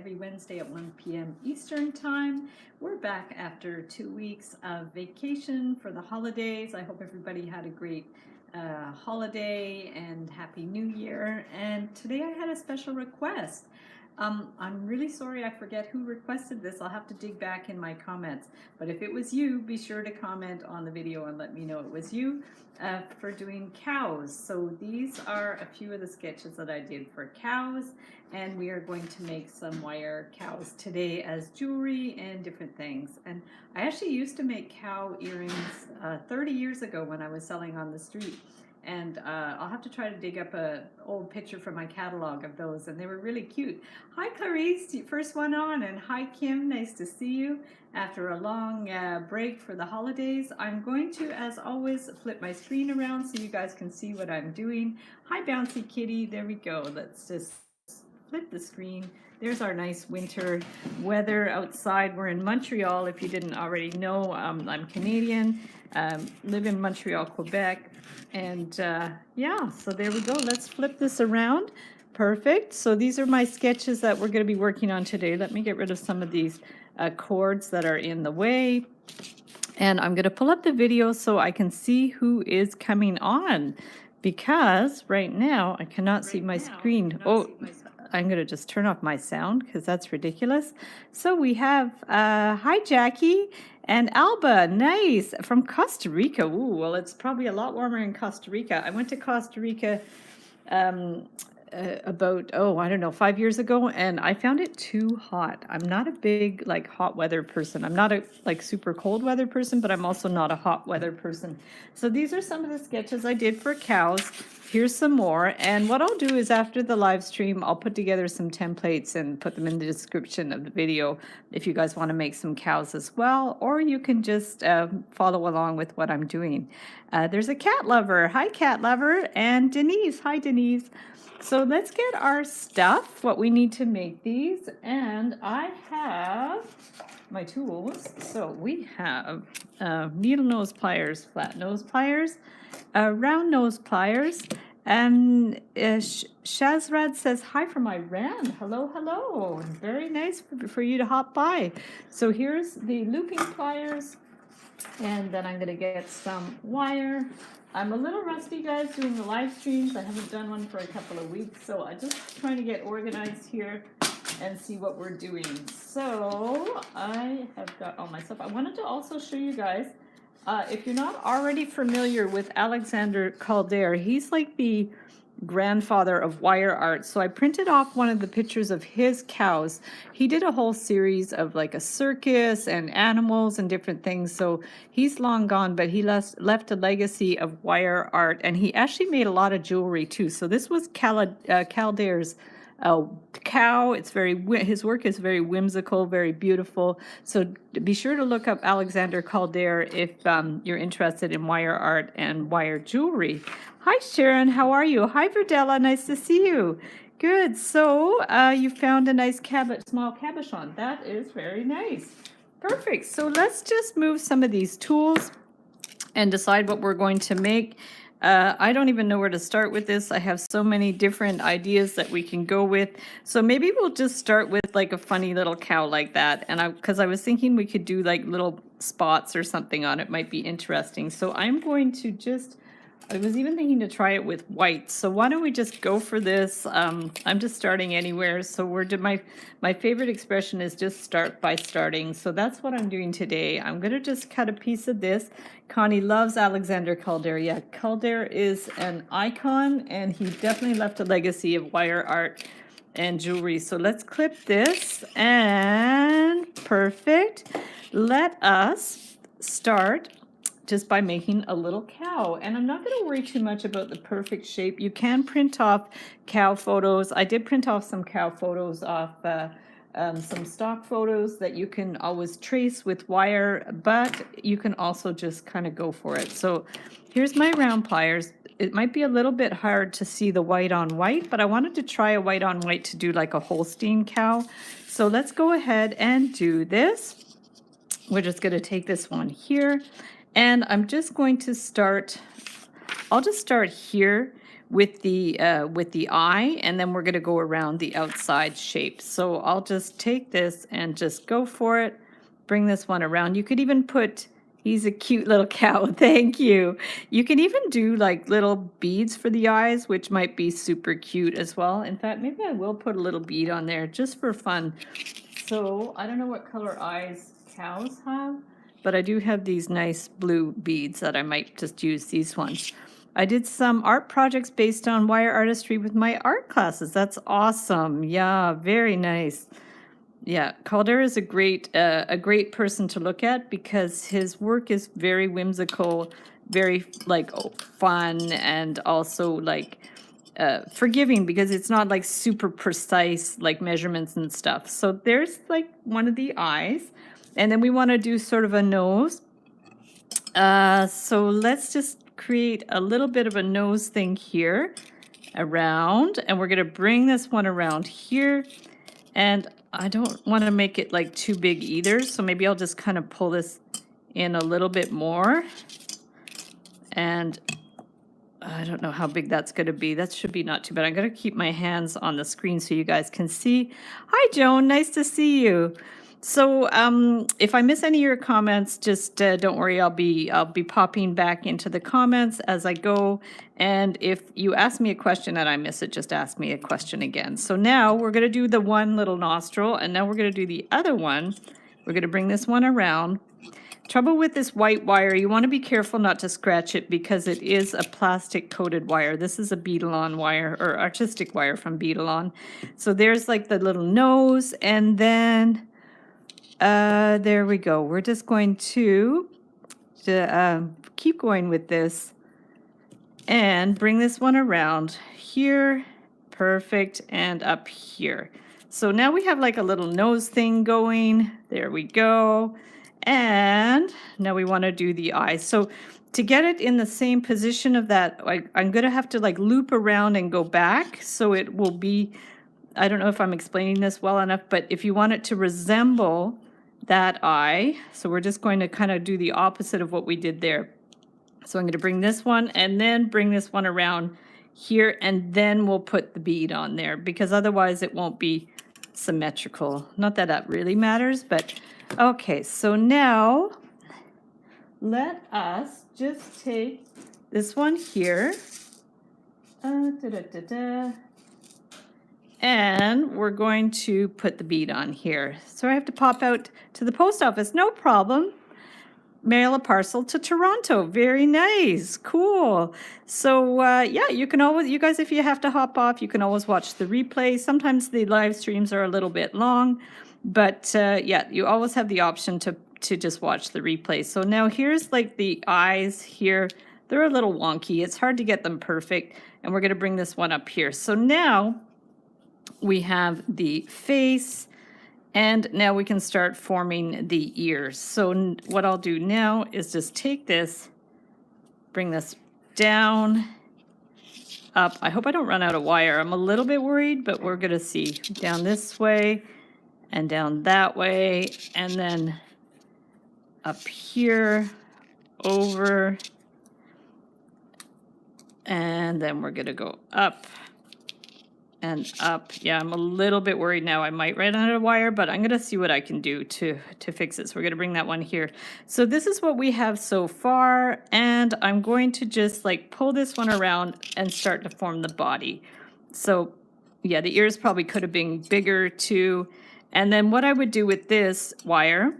every Wednesday at 1 p.m. Eastern Time. We're back after 2 weeks of vacation for the holidays. I hope everybody had a great holiday and Happy New Year. And today I had a special request. I'm really sorry I forget who requested this. I'll have to dig back in my comments. But if it was you, be sure to comment on the video and let me know it was you for doing cows. So these are a few of the sketches that I did for cows. And we are going to make some wire cows today as jewelry and different things. And I actually used to make cow earrings 30 years ago when I was selling on the street. And I'll have to try to dig up an old picture from my catalog of those, and they were really cute. Hi Clarice, first one on, and hi Kim, nice to see you after a long break for the holidays. I'm going to, as always, flip my screen around so you guys can see what I'm doing. Hi Bouncy Kitty, there we go. Let's just flip the screen. There's our nice winter weather outside. We're in Montreal, if you didn't already know. I'm Canadian, live in Montreal, Quebec. And yeah, so there we go. Let's flip this around. Perfect. So these are my sketches that we're going to be working on today. Let me get rid of some of these cords that are in the way. And I'm going to pull up the video so I can see who is coming on, because right now I cannot see my screen. I'm going to just turn off my sound because that's ridiculous. So we have, hi Jackie and Alba, nice, from Costa Rica. Ooh, well, it's probably a lot warmer in Costa Rica. I went to Costa Rica about, I don't know, 5 years ago, and I found it too hot. I'm not a big hot weather person. I'm not a super cold weather person, but I'm also not a hot weather person. So these are some of the sketches I did for cows. Here's some more, and what I'll do is after the live stream, I'll put together some templates and put them in the description of the video if you guys want to make some cows as well, or you can just follow along with what I'm doing. There's a cat lover. Hi, cat lover. And Denise. Hi, Denise. So let's get our stuff, what we need to make these, and I have my tools. So we have needle nose pliers, flat nose pliers, round nose pliers, and Shazrad says hi from Iran. Hello, hello. Very nice for you to hop by. So here's the looping pliers, and then I'm going to get some wire. I'm a little rusty, guys, doing the live streams. I haven't done one for a couple of weeks, so I'm just trying to get organized here and see what we're doing. So I have got all my stuff. I wanted to also show you guys, if you're not already familiar with Alexander Calder, he's like the grandfather of wire art. So I printed off one of the pictures of his cows. He did a whole series of a circus and animals and different things. So he's long gone, but he left a legacy of wire art, and he actually made a lot of jewelry too. So this was Calder's cow. It's his work is very whimsical, very beautiful. So be sure to look up Alexander Calder if you're interested in wire art and wire jewelry. Hi Sharon, how are you? Hi Verdella, nice to see you. Good. So you found a nice small cabochon. That is very nice. Perfect. So let's just move some of these tools and decide what we're going to make. I don't even know where to start with this. I have so many different ideas that we can go with. So maybe we'll just start with a funny little cow like that. And because I was thinking we could do little spots or something on it, might be interesting. So I'm going to I was even thinking to try it with white. So why don't we just go for this? I'm just starting anywhere. So my favorite expression is just start by starting. So that's what I'm doing today. I'm going to just cut a piece of this. Connie loves Alexander Calder. Yeah, Calder is an icon, and he definitely left a legacy of wire art and jewelry. So let's clip this, and perfect. Let us start just by making a little cow. And I'm not going to worry too much about the perfect shape. You can print off cow photos. I did print off some cow photos off some stock photos that you can always trace with wire, but you can also just kind of go for it. So here's my round pliers. It might be a little bit hard to see the white on white, but I wanted to try a white on white to do a Holstein cow. So let's go ahead and do this. We're just going to take this one here. And I'm just going to I'll just start here with the eye, and then we're going to go around the outside shape. So I'll just take this and just go for it. Bring this one around. You could even put, he's a cute little cow. Thank you. You can even do like little beads for the eyes, which might be super cute as well. In fact, maybe I will put a little bead on there just for fun. So I don't know what color eyes cows have, but I do have these nice blue beads that I might just use these ones. I did some art projects based on wire artistry with my art classes. That's awesome. Yeah, very nice. Yeah, Calder is a great person to look at because his work is very whimsical, very like fun, and also like forgiving because it's not like super precise like measurements and stuff. So there's like one of the eyes, and then we want to do sort of a nose. So let's just create a little bit of a nose thing here around, and we're going to bring this one around here. And I don't want to make it like too big either, so maybe I'll just kind of pull this in a little bit more. And I don't know how big that's going to be. That should be not too bad. I'm going to keep my hands on the screen so you guys can see. Hi, Joan. Nice to see you. So if I miss any of your comments, just don't worry. I'll be popping back into the comments as I go. And if you ask me a question and I miss it, just ask me a question again. So now we're going to do the one little nostril, and now we're going to do the other one. We're going to bring this one around. Trouble with this white wire, you want to be careful not to scratch it because it is a plastic coated wire. This is a Beadalon wire, or artistic wire from Beadalon. So there's like the little nose, and then there we go. We're just going to keep going with this and bring this one around here. Perfect. And up here. So now we have like a little nose thing going. There we go. And now we want to do the eyes. So to get it in the same position of that, I'm going to have to like loop around and go back. So it will be, I don't know if I'm explaining this well enough, but if you want it to resemble that eye, so we're just going to kind of do the opposite of what we did there. So I'm going to bring this one and then bring this one around here, and then we'll put the bead on there because otherwise it won't be symmetrical. Not that that really matters, but okay. So now let us just take this one here. And we're going to put the bead on here. So I have to pop out to the post office. No problem. Mail a parcel to Toronto. Very nice. Cool. So yeah, you can always, you guys, if you have to hop off, you can always watch the replay. Sometimes the live streams are a little bit long, but yeah, you always have the option to just watch the replay. So now here's like the eyes here. They're a little wonky. It's hard to get them perfect. And we're going to bring this one up here. So now we have the face, and now we can start forming the ears. So what I'll do now is just take this, bring this down, up. I hope I don't run out of wire. I'm a little bit worried, but we're going to see. Down this way and down that way, and then up here, over, and then we're going to go up and up. Yeah, I'm a little bit worried now. I might run out of wire, but I'm going to see what I can do to fix it. So we're going to bring that one here. So this is what we have so far, and I'm going to just like pull this one around and start to form the body. So yeah, the ears probably could have been bigger too. And then what I would do with this wire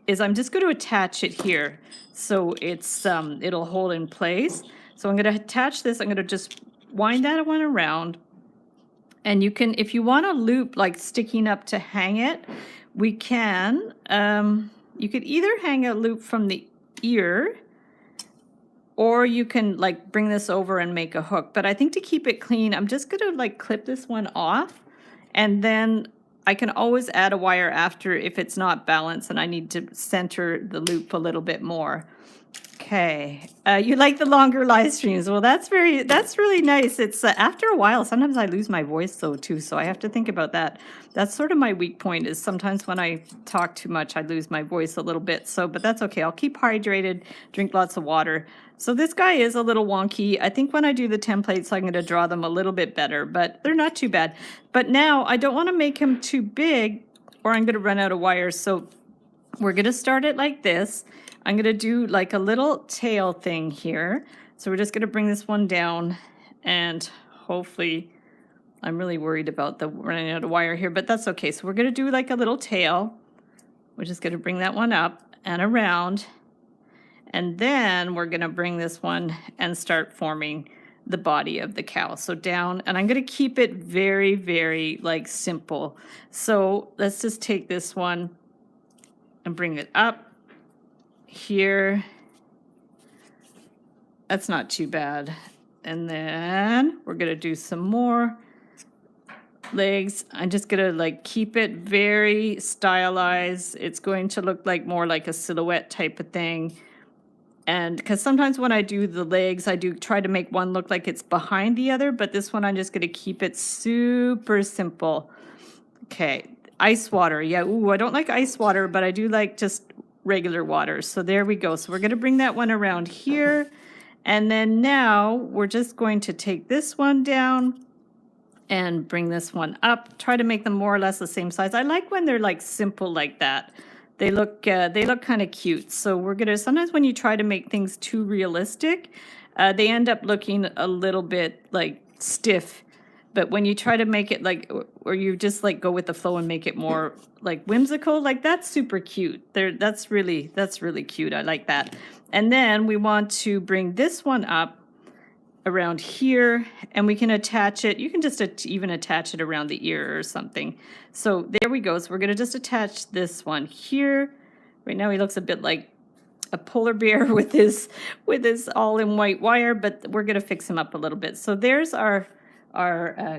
is I'm just going to attach it here so it's it'll hold in place. So I'm going to attach this. I'm going to just wind that one around. And you can, if you want a loop like sticking up to hang it, we can. You could either hang a loop from the ear, or you can like bring this over and make a hook. But I think to keep it clean, I'm just going to like clip this one off, and then I can always add a wire after if it's not balanced and I need to center the loop a little bit more. Okay. You like the longer live streams. Well, that's really nice. It's after a while, sometimes I lose my voice though too, so I have to think about that. That's sort of my weak point is sometimes when I talk too much, I lose my voice a little bit. So, but that's okay. I'll keep hydrated, drink lots of water. So this guy is a little wonky. I think when I do the templates, I'm going to draw them a little bit better, but they're not too bad. But now I don't want to make him too big or I'm going to run out of wires. So we're going to start it like this. I'm going to do like a little tail thing here. So we're just going to bring this one down and hopefully, I'm really worried about the running out of wire here, but that's okay. So we're going to do like a little tail. We're just going to bring that one up and around. And then we're going to bring this one and start forming the body of the cow. So down, and I'm going to keep it very, very like simple. So let's just take this one and bring it up here. That's not too bad. And then we're going to do some more legs. I'm just going to like keep it very stylized. It's going to look like more like a silhouette type of thing. And because sometimes when I do the legs, I do try to make one look like it's behind the other, but this one I'm just going to keep it super simple. Okay, ice water. Yeah, ooh, I don't like ice water, but I do like just regular water. So there we go. So we're going to bring that one around here. And then now we're just going to take this one down and bring this one up. Try to make them more or less the same size. I like when they're like simple like that. They look kind of cute. So we're gonna, sometimes when you try to make things too realistic, they end up looking a little bit like stiff. But when you try to make it like, or you just like go with the flow and make it more like whimsical, like that's super cute. That's really cute. I like that. And then we want to bring this one up around here and we can attach it. You can just even attach it around the ear or something. So there we go. So we're going to just attach this one here. Right now he looks a bit like a polar bear with his all in white wire, but we're going to fix him up a little bit. So there's our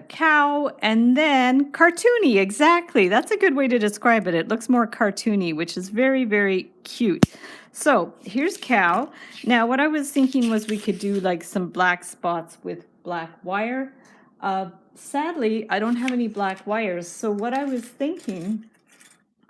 cow, and then cartoony. Exactly. That's a good way to describe it. It looks more cartoony, which is very, very cute. So here's cow. Now what I was thinking was we could do like some black spots with black wire. Sadly, I don't have any black wires. So what I was thinking,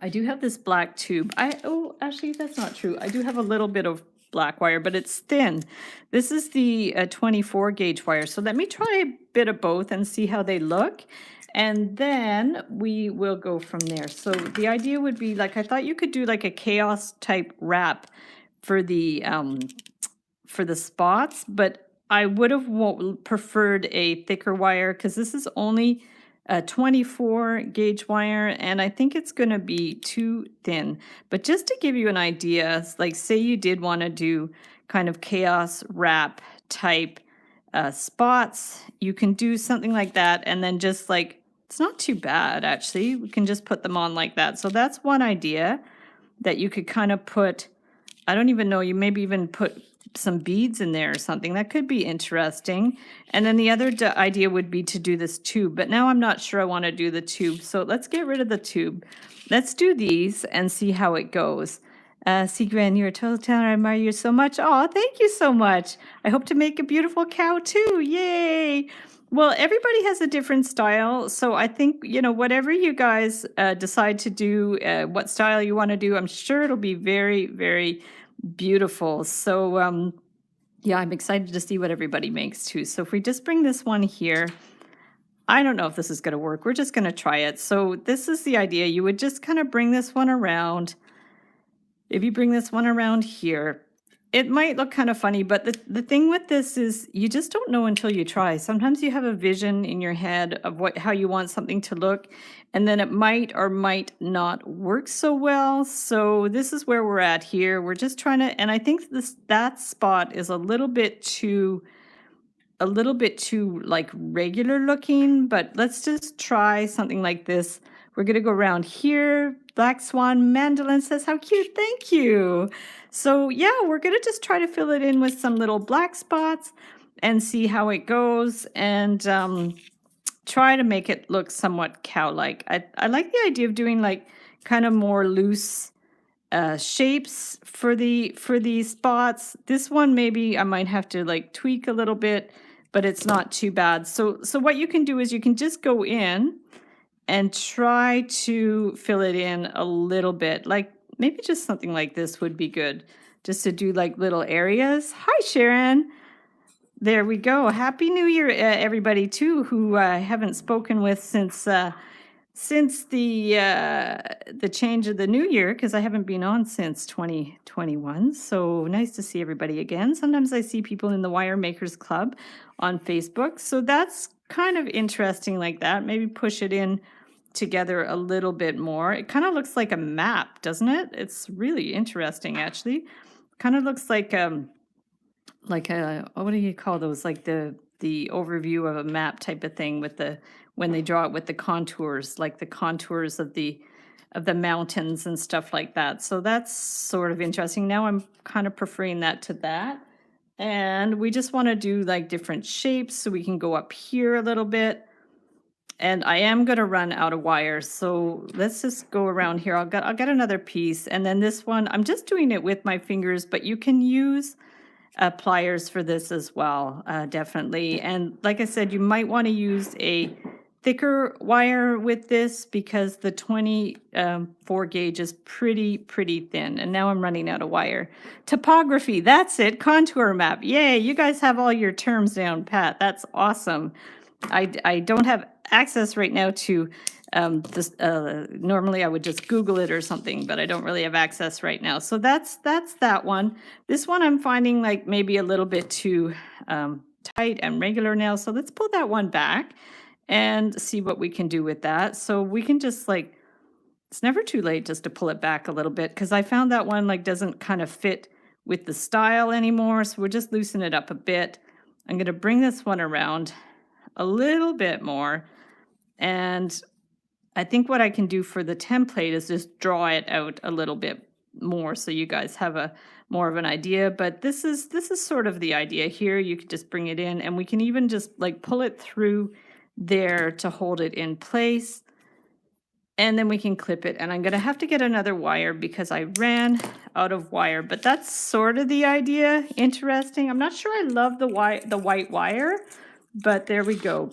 I do have this black tube. Oh, actually, that's not true. I do have a little bit of black wire, but it's thin. This is the 24 gauge wire. So let me try a bit of both and see how they look. And then we will go from there. So the idea would be like, I thought you could do like a chaos type wrap for the spots, but I would have preferred a thicker wire because this is only a 24 gauge wire and I think it's going to be too thin. But just to give you an idea, like say you did want to do kind of chaos wrap type spots, you can do something like that and then just like, it's not too bad actually. We can just put them on like that. So that's one idea that you could kind of put, I don't even know, you maybe even put some beads in there or something. That could be interesting. And then the other idea would be to do this tube, but now I'm not sure I want to do the tube. So let's get rid of the tube. Let's do these and see how it goes. Sigren, you're a total talent. I admire you so much. Oh, thank you so much. I hope to make a beautiful cow too. Yay. Well, everybody has a different style. So I think, you know, whatever you guys decide to do, what style you want to do, I'm sure it'll be very, very beautiful. So yeah, I'm excited to see what everybody makes too. So if we just bring this one here, I don't know if this is going to work. We're just going to try it. So this is the idea. You would just kind of bring this one around. If you bring this one around here, it might look kind of funny, but the thing with this is you just don't know until you try. Sometimes you have a vision in your head of how you want something to look, and then it might or might not work so well. So this is where we're at here. We're just trying to, and I think that spot is a little bit too like regular looking, but let's just try something like this. We're going to go around here. Black Swan Mandolin says, how cute. Thank you. So yeah, we're going to just try to fill it in with some little black spots and see how it goes and try to make it look somewhat cow-like. I like the idea of doing like kind of more loose shapes for the spots. This one maybe I might have to like tweak a little bit, but it's not too bad. So what you can do is you can just go in and try to fill it in a little bit. Like maybe just something like this would be good, just to do like little areas. Hi, Sharon. There we go. Happy New Year, everybody, too, who I haven't spoken with since the change of the new year, because I haven't been on since 2021. So nice to see everybody again. Sometimes I see people in the Wire Makers Club on Facebook. So that's kind of interesting like that. Maybe push it in together a little bit more. It kind of looks like a map, doesn't it? It's really interesting, actually. Kind of looks like a, what do you call those? Like the overview of a map type of thing with the, when they draw it with the contours, like the contours of the mountains and stuff like that. So that's sort of interesting. Now I'm kind of preferring that to that. And we just want to do like different shapes, so we can go up here a little bit. And I am going to run out of wire, so let's just go around here. I'll get another piece, and then this one, I'm just doing it with my fingers, but you can use pliers for this as well, definitely. And like I said, you might want to use a thicker wire with this, because the 24 gauge is pretty thin. And now I'm running out of wire. Topography, that's it. Contour map. Yay, you guys have all your terms down pat. That's awesome. I don't have access right now to this. Normally I would just Google it or something, but I don't really have access right now. So that's that one. This one I'm finding like maybe a little bit too tight and regular now. So let's pull that one back and see what we can do with that. So we can just like, it's never too late just to pull it back a little bit, because I found that one like doesn't kind of fit with the style anymore. So we'll just loosen it up a bit. I'm going to bring this one around a little bit more. And I think what I can do for the template is just draw it out a little bit more, so you guys have a more of an idea. But this is sort of the idea here. You could just bring it in, and we can even just like pull it through there to hold it in place. And then we can clip it. And I'm going to have to get another wire because I ran out of wire. But that's sort of the idea. Interesting. I'm not sure I love the white wire, but there we go.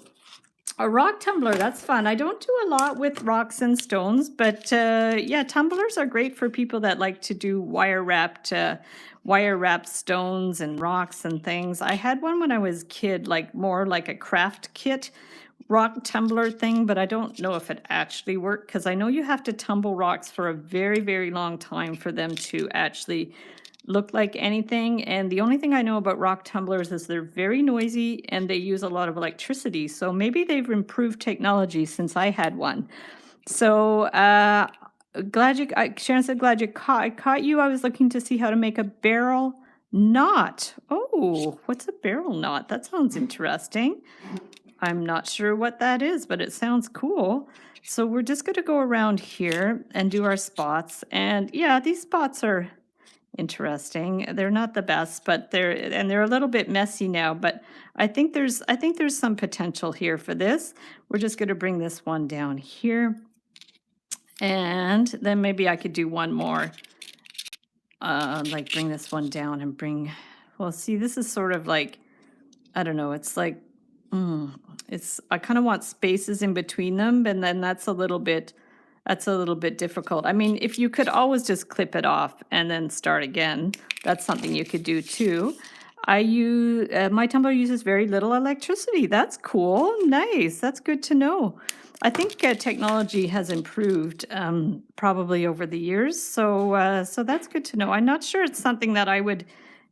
A rock tumbler, that's fun. I don't do a lot with rocks and stones, but yeah, tumblers are great for people that like to do wire-wrapped stones and rocks and things. I had one when I was a kid, like more like a craft kit rock tumbler thing, but I don't know if it actually worked, because I know you have to tumble rocks for a very long time for them to actually look like anything. And the only thing I know about rock tumblers is they're very noisy and they use a lot of electricity. So maybe they've improved technology since I had one. So Sharon said, glad I caught you. I was looking to see how to make a barrel knot. Oh, what's a barrel knot? That sounds interesting. I'm not sure what that is, but it sounds cool. So we're just going to go around here and do our spots. And yeah, these spots are interesting. They're not the best, but they're a little bit messy now, but I think there's some potential here for this. We're just going to bring this one down here. And then maybe I could do one more, like bring this one down and bring, well, see, this is sort of like, I don't know, it's like, I kind of want spaces in between them, and then that's a little bit difficult. I mean, if you could always just clip it off and then start again, that's something you could do too. My tumbler uses very little electricity. That's cool. Nice. That's good to know. I think technology has improved probably over the years. So that's good to know. I'm not sure it's something that I would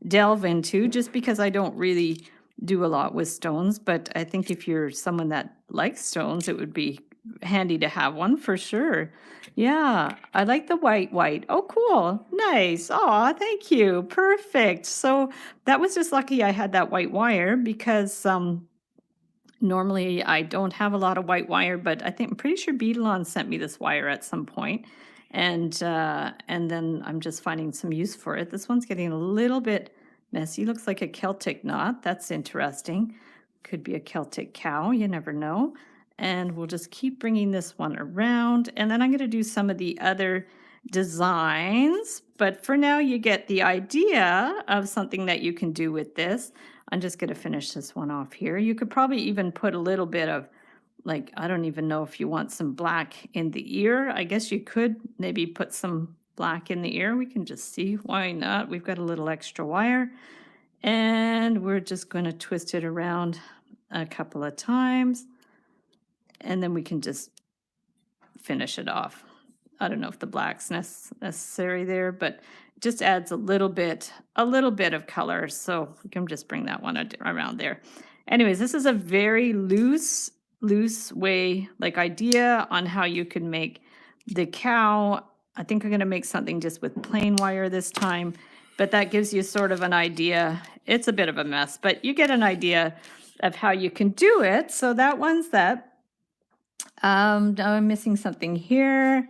delve into, just because I don't really do a lot with stones. But I think if you're someone that likes stones, it would be handy to have one for sure. Yeah, I like the white. Oh, cool. Nice. Aw, thank you. Perfect. So that was just lucky I had that white wire, because normally I don't have a lot of white wire, but I'm pretty sure Beadalon sent me this wire at some point. And then I'm just finding some use for it. This one's getting a little bit messy. Looks like a Celtic knot. That's interesting. Could be a Celtic cow. You never know. And we'll just keep bringing this one around. And then I'm going to do some of the other designs, but for now you get the idea of something that you can do with this. I'm just going to finish this one off here. You could probably even put a little bit of, like, I don't even know if you want some black in the ear. I guess you could maybe put some black in the ear. We can just see, why not? We've got a little extra wire, and we're just going to twist it around a couple of times, and then we can just finish it off. I don't know if the black's necessary there, but it just adds a little bit of color. So we can just bring that one around there. Anyways, this is a very loose way, like, idea on how you can make the cow. I think I'm going to make something just with plain wire this time, but that gives you sort of an idea. It's a bit of a mess, but you get an idea of how you can do it. So that one's that. I'm missing something here.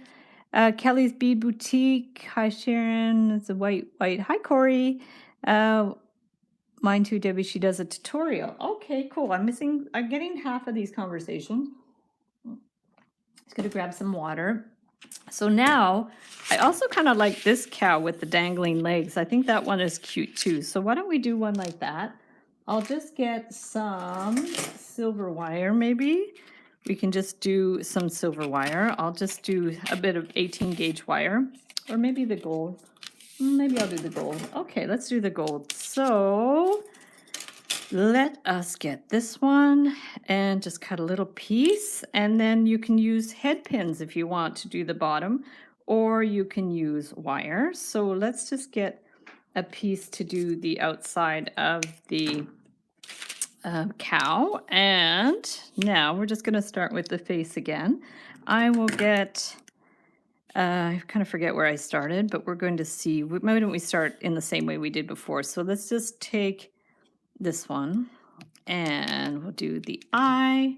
Kelly's Bead Boutique. Hi, Sharon. It's a white. Hi, Corey. Mine too, Debbie. She does a tutorial. Okay, cool. I'm getting half of these conversations. Just gonna grab some water. So now, I also kind of like this cow with the dangling legs. I think that one is cute too. So why don't we do one like that? I'll just get some silver wire maybe. We can just do some silver wire. I'll just do a bit of 18 gauge wire, or maybe the gold. Maybe I'll do the gold. Okay, let's do the gold. So let us get this one and just cut a little piece, and then you can use head pins if you want to do the bottom, or you can use wire. So let's just get a piece to do the outside of the cow, and now we're just going to start with the face again. I will get, I kind of forget where I started, but we're going to see, why don't we start in the same way we did before. So let's just take this one and we'll do the eye.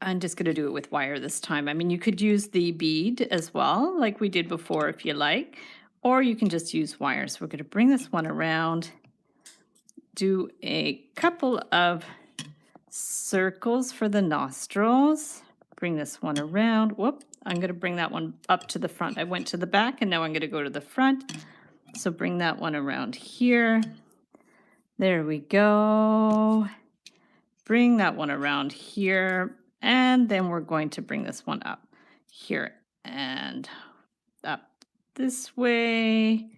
I'm just going to do it with wire this time. I mean, you could use the bead as well, like we did before if you like, or you can just use wire. So we're going to bring this one around, do a couple of circles for the nostrils, bring this one around. Whoop, I'm going to bring that one up to the front. I went to the back and now I'm going to go to the front. So bring that one around here. There we go. Bring that one around here. And then we're going to bring this one up here and up this way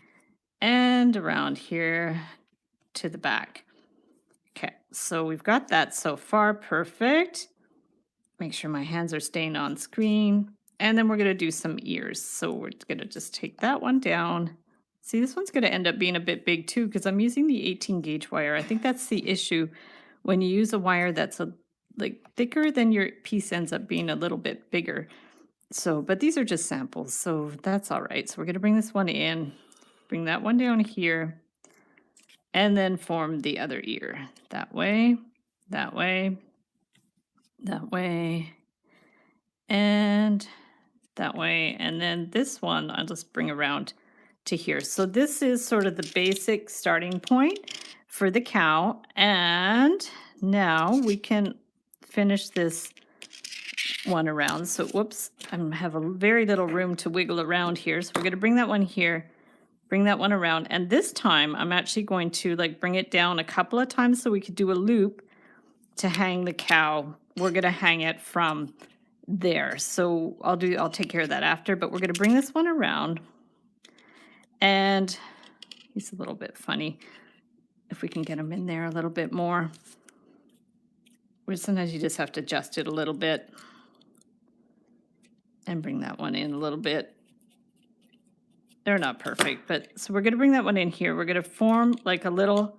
and around here to the back. Okay, so we've got that so far. Perfect. Make sure my hands are staying on screen. And then we're going to do some ears. So we're going to just take that one down. See, this one's going to end up being a bit big too because I'm using the 18 gauge wire. I think that's the issue. When you use a wire that's like thicker, then your piece ends up being a little bit bigger. So, but these are just samples, so that's all right. So we're going to bring this one in, bring that one down here, and then form the other ear. That way, that way, that way, and that way. And then this one, I'll just bring around to here. So this is sort of the basic starting point for the cow. And now we can finish this one around. So whoops, I have a very little room to wiggle around here. So we're going to bring that one here, bring that one around. And this time I'm actually going to like bring it down a couple of times so we could do a loop to hang the cow. We're going to hang it from there. So I'll take care of that after, but we're going to bring this one around. And he's a little bit funny. If we can get him in there a little bit more. Sometimes you just have to adjust it a little bit. And bring that one in a little bit. They're not perfect, but so we're going to bring that one in here. We're going to form like a little,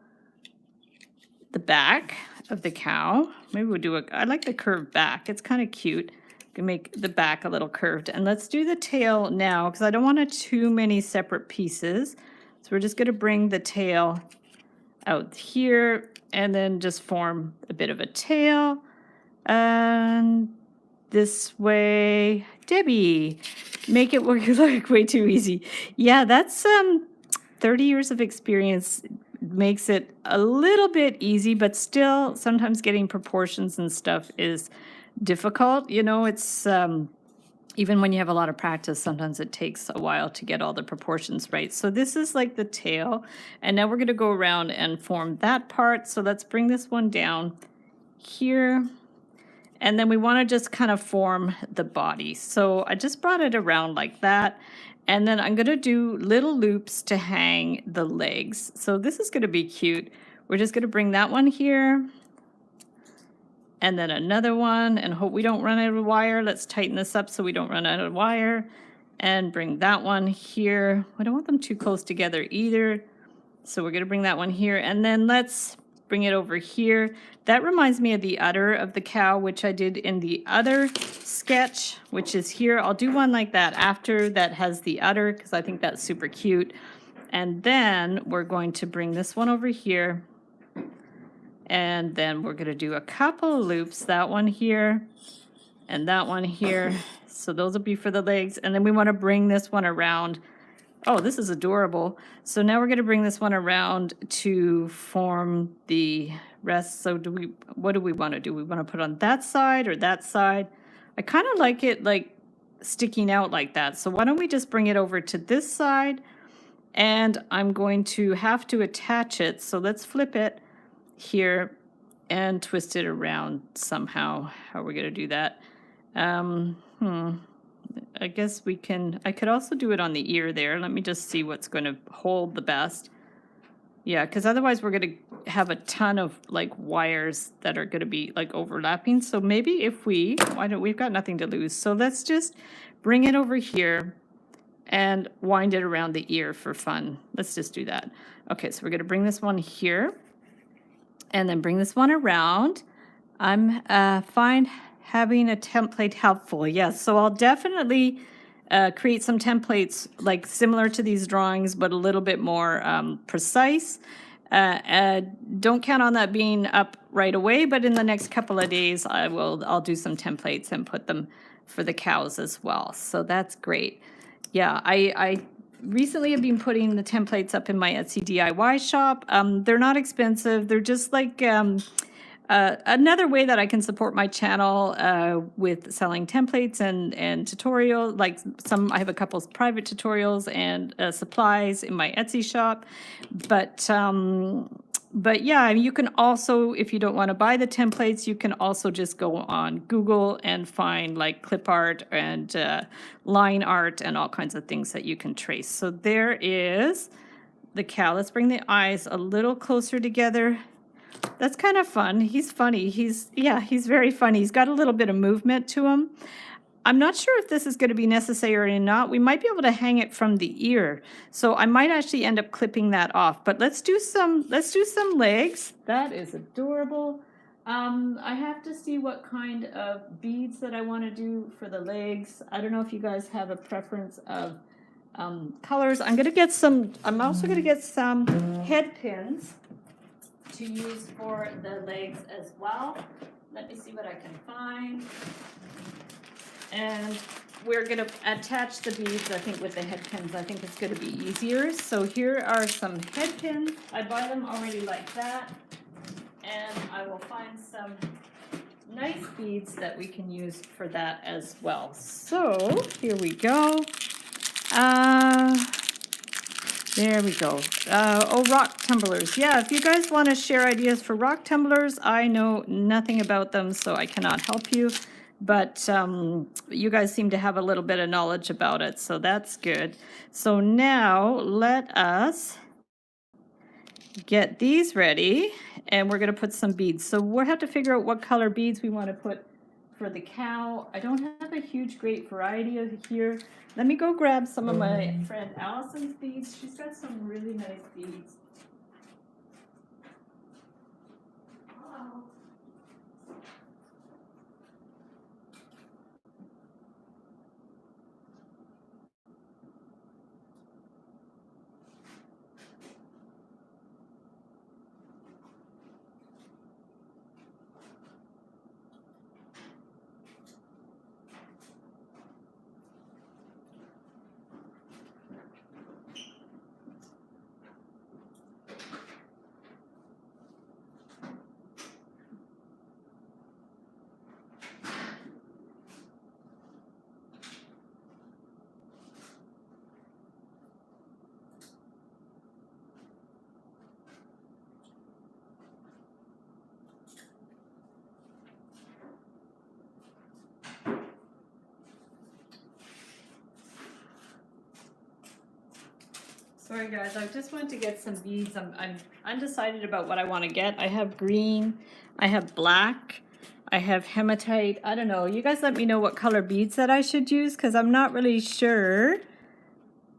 the back of the cow. Maybe we'll do I like the curved back. It's kind of cute. Can make the back a little curved. And let's do the tail now because I don't want too many separate pieces. So we're just going to bring the tail out here and then just form a bit of a tail. And this way, Debbie, make it look like way too easy. Yeah, that's 30 years of experience makes it a little bit easy, but still sometimes getting proportions and stuff is difficult. You know, it's you Even when you have a lot of practice, sometimes it takes a while to get all the proportions right. So this is like the tail, and now we're going to go around and form that part. So let's bring this one down here, and then we want to just kind of form the body. So I just brought it around like that, and then I'm going to do little loops to hang the legs. So this is going to be cute. We're just going to bring that one here, and then another one, and hope we don't run out of wire. Let's tighten this up so we don't run out of wire. And bring that one here. We don't want them too close together either. So we're gonna bring that one here, and then let's bring it over here. That reminds me of the udder of the cow, which I did in the other sketch, which is here. I'll do one like that after that has the udder, because I think that's super cute. And then we're going to bring this one over here. And then we're going to do a couple of loops, that one here and that one here. So those will be for the legs. And then we want to bring this one around. Oh, this is adorable. So now we're going to bring this one around to form the rest. So what do we want to do? We want to put on that side or that side. I kind of like it like sticking out like that. So why don't we just bring it over to this side? And I'm going to have to attach it. So let's flip it here and twist it around somehow. How are we going to do that? I guess we can, I could also do it on the ear there. Let me just see what's going to hold the best. Yeah, because otherwise we're going to have a ton of like wires that are going to be like overlapping. So maybe if we've got nothing to lose. So let's just bring it over here and wind it around the ear for fun. Let's just do that. Okay, so we're going to bring this one here. And then bring this one around. I'm find having a template helpful. Yes, so I'll definitely create some templates like similar to these drawings, but a little bit more precise. Don't count on that being up right away, but in the next couple of days, I'll do some templates and put them for the cows as well. So that's great. Yeah, I recently I've been putting the templates up in my Etsy DIY shop. They're not expensive. They're just like another way that I can support my channel with selling templates and tutorial. Like I have a couple of private tutorials and supplies in my Etsy shop. But yeah, you can also, if you don't want to buy the templates, you can also just go on Google and find like clip art and line art and all kinds of things that you can trace. So there is the cow. Let's bring the eyes a little closer together. That's kind of fun. He's funny. He's very funny. He's got a little bit of movement to him. I'm not sure if this is going to be necessary or not. We might be able to hang it from the ear. So I might actually end up clipping that off. But let's do some legs. That is adorable. I have to see what kind of beads that I want to do for the legs. I don't know if you guys have a preference of colors. I'm also going to get some head pins to use for the legs as well. Let me see what I can find. And we're going to attach the beads, I think, with the head pins. I think it's going to be easier. So here are some head pins. I buy them already like that. And I will find some nice beads that we can use for that as well. So here we go. There we go. Rock tumblers. Yeah, if you guys want to share ideas for rock tumblers, I know nothing about them, so I cannot help you. But you guys seem to have a little bit of knowledge about it, so that's good. So now let us get these ready, and we're going to put some beads. So we'll have to figure out what color beads we want to put for the cow. I don't have a great variety of here. Let me go grab some of my friend Allison's beads. She's got some really nice beads. Wow. Sorry guys, I just wanted to get some beads. I'm undecided about what I want to get. I have green, I have black, I have hematite. I don't know. You guys let me know what color beads that I should use because I'm not really sure.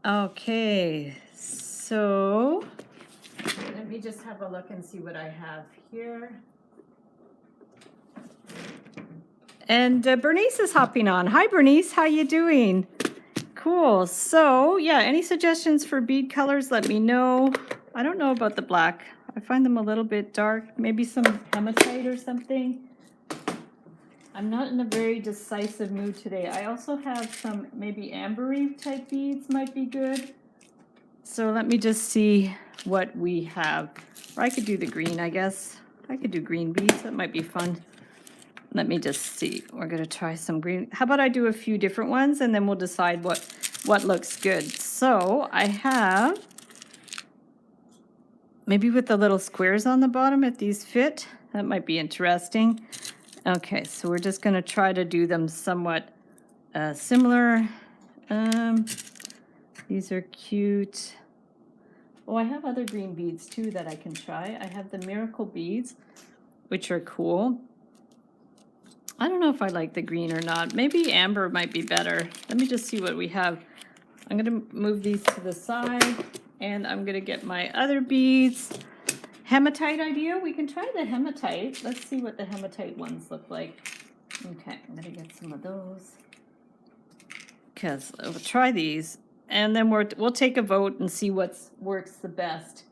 Okay, so let me just have a look and see what I have here. And Bernice is hopping on. Hi Bernice, how you doing? Cool. So yeah, any suggestions for bead colors, let me know. I don't know about the black. I find them a little bit dark. Maybe some hematite or something. I'm not in a very decisive mood today. I also have some maybe ambery type beads might be good. So let me just see what we have. Or I could do the green, I guess. I could do green beads. That might be fun. Let me just see. We're going to try some green. How about I do a few different ones and then we'll decide what looks good. So I have, maybe with the little squares on the bottom if these fit. That might be interesting. Okay, so we're just going to try to do them somewhat similar. These are cute. Oh, I have other green beads too that I can try. I have the miracle beads, which are cool. I don't know if I like the green or not. Maybe amber might be better. Let me just see what we have. I'm going to move these to the side, and I'm going to get my other beads. Hematite idea. We can try the hematite. Let's see what the hematite ones look like. Okay, I'm going to get some of those. Because we'll try these, and then we'll take a vote and see what works the best.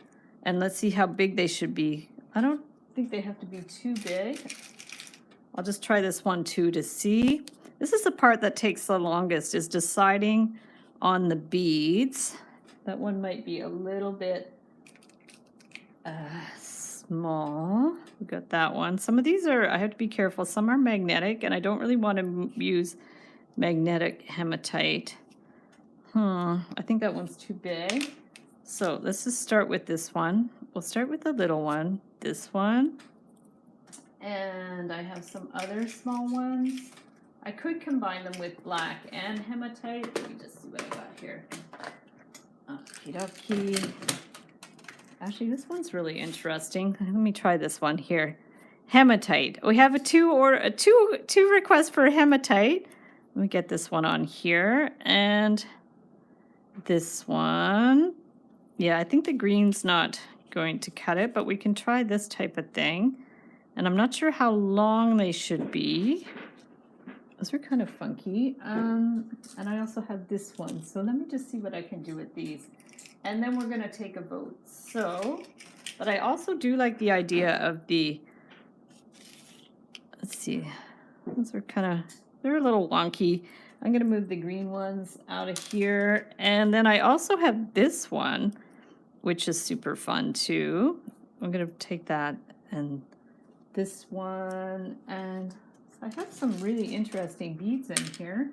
And let's see how big they should be. I don't think they have to be too big. I'll just try this one too to see. This is the part that takes the longest, is deciding on the beads. That one might be a little bit small. We got that one. Some of these are, I have to be careful. Some are magnetic, and I don't really want to use magnetic hematite. I think that one's too big. So let's just start with this one. We'll start with the little one, this one. And I have some other small ones. I could combine them with black and hematite. Let me just see what I got here. Okie dokie. Actually, this one's really interesting. Let me try this one here. Hematite. We have two requests for hematite. Let me get this one on here. And this one. Yeah, I think the green's not going to cut it, but we can try this type of thing. And I'm not sure how long they should be. Those are kind of funky. And I also have this one. So let me just see what I can do with these. And then we're going to take a vote. So, but I also do like the idea of the, let's see, those are kind of, they're a little wonky. I'm going to move the green ones out of here. And then I also have this one, which is super fun too. I'm going to take that and this one, and I have some really interesting beads in here.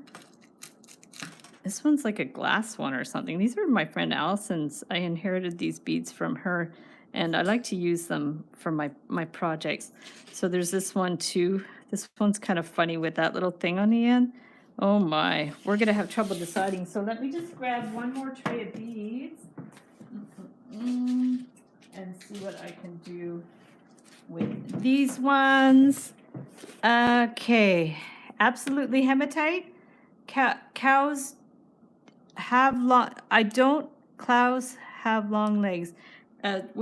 This one's like a glass one or something. These are my friend Allison's. I inherited these beads from her, and I like to use them for my projects. So there's this one too. This one's kind of funny with that little thing on the end. Oh my, we're gonna have trouble deciding. So let me just grab one more tray of beads and see what I can do with these ones. Okay, absolutely hematite. Cows have long, cows have long legs.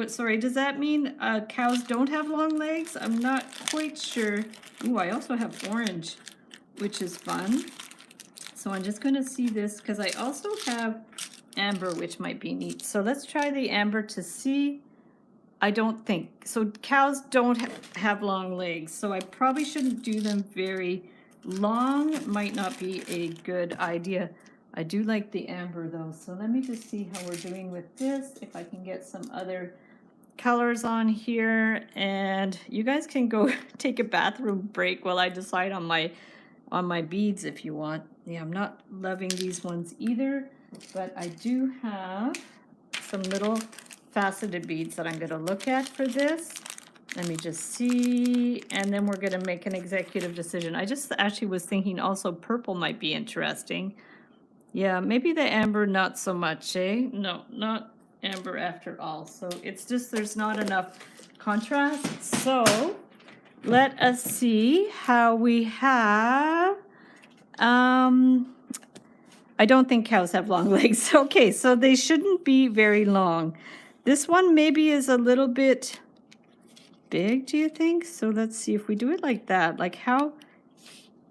Sorry, does that mean cows don't have long legs? I'm not quite sure. Ooh, I also have orange, which is fun. So I'm just going to see this because I also have amber, which might be neat. So let's try the amber to see. I don't think. So cows don't have long legs, so I probably shouldn't do them very long. Might not be a good idea. I do like the amber though, so let me just see how we're doing with this, if I can get some other colors on here, and you guys can go take a bathroom break while I decide on my beads if you want. Yeah, I'm not loving these ones either, but I do have some little faceted beads that I'm going to look at for this. Let me just see, and then we're going to make an executive decision. I just actually was thinking also purple might be interesting. Yeah, maybe the amber not so much, eh? No, not amber after all. So it's just there's not enough contrast. So let us see how we have. I don't think cows have long legs. Okay, so they shouldn't be very long. This one maybe is a little bit big, do you think? So let's see if we do it like that. Like how?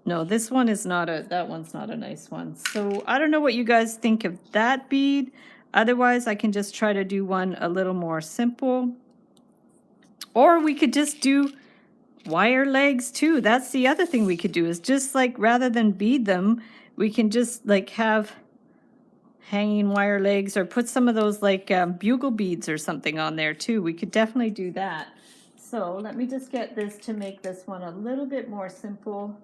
No, this one is not that one's not a nice one. So I don't know what you guys think of that bead. Otherwise, I can just try to do one a little more simple. Or we could just do wire legs too. That's the other thing we could do is just like rather than bead them, we can just like have hanging wire legs or put some of those like bugle beads or something on there too. We could definitely do that. So let me just get this to make this one a little bit more simple.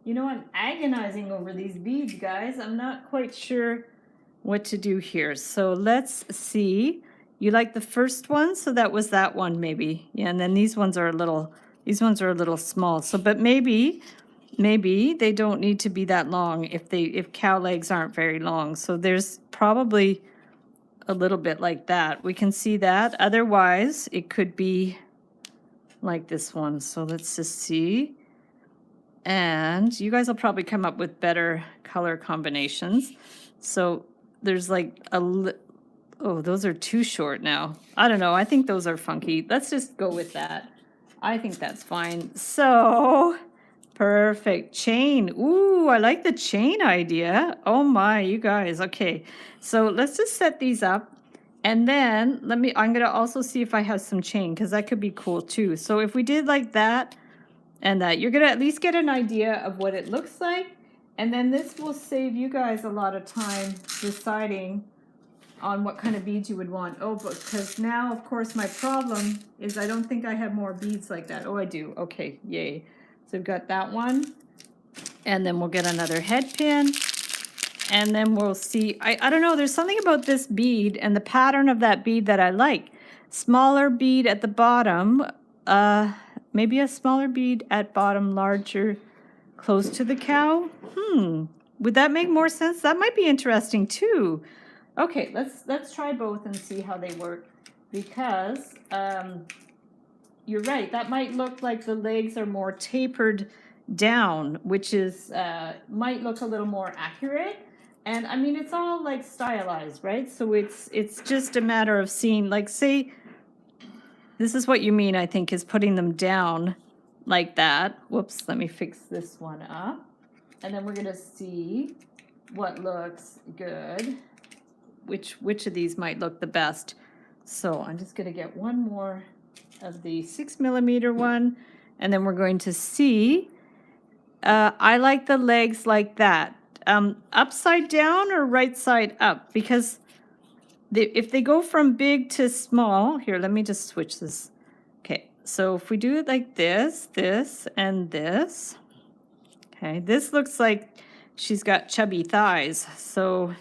You know, I'm agonizing over these beads, guys. I'm not quite sure what to do here. So let's see. You like the first one? So that was that one maybe. Yeah, and then these ones are a little small. So but maybe they don't need to be that long if cow legs aren't very long. So there's probably a little bit like that. We can see that. Otherwise, it could be like this one. So let's just see. And you guys will probably come up with better color combinations. So there's like oh, those are too short now. I don't know. I think those are funky. Let's just go with that. I think that's fine. So perfect. Chain. Ooh, I like the chain idea. Oh my, you guys. Okay. So let's just set these up. And then I'm going to also see if I have some chain because that could be cool too. So if we did like that and that, you're going to at least get an idea of what it looks like. And then this will save you guys a lot of time deciding on what kind of beads you would want. Oh, because now, of course, my problem is I don't think I have more beads like that. Oh, I do. Okay, yay. So we've got that one. And then we'll get another head pin. And then we'll see. I don't know. There's something about this bead and the pattern of that bead that I like. Smaller bead at the bottom. Maybe a smaller bead at bottom, larger, close to the cow. Would that make more sense? That might be interesting too. Okay, let's try both and see how they work, because you're right, that might look like the legs are more tapered down, which is might look a little more accurate. And I mean, it's all like stylized, right? So it's just a matter of seeing, like, say this is what you mean, I think, is putting them down like that. Whoops, let me fix this one up. And then we're gonna see what looks good. Which of these might look the best. So I'm just going to get one more of the 6mm one, and then we're going to see. I like the legs like that, upside down or right side up, because if they go from big to small, here, let me just switch this. Okay, so if we do it like this, this, and this, okay, this looks like she's got chubby thighs, so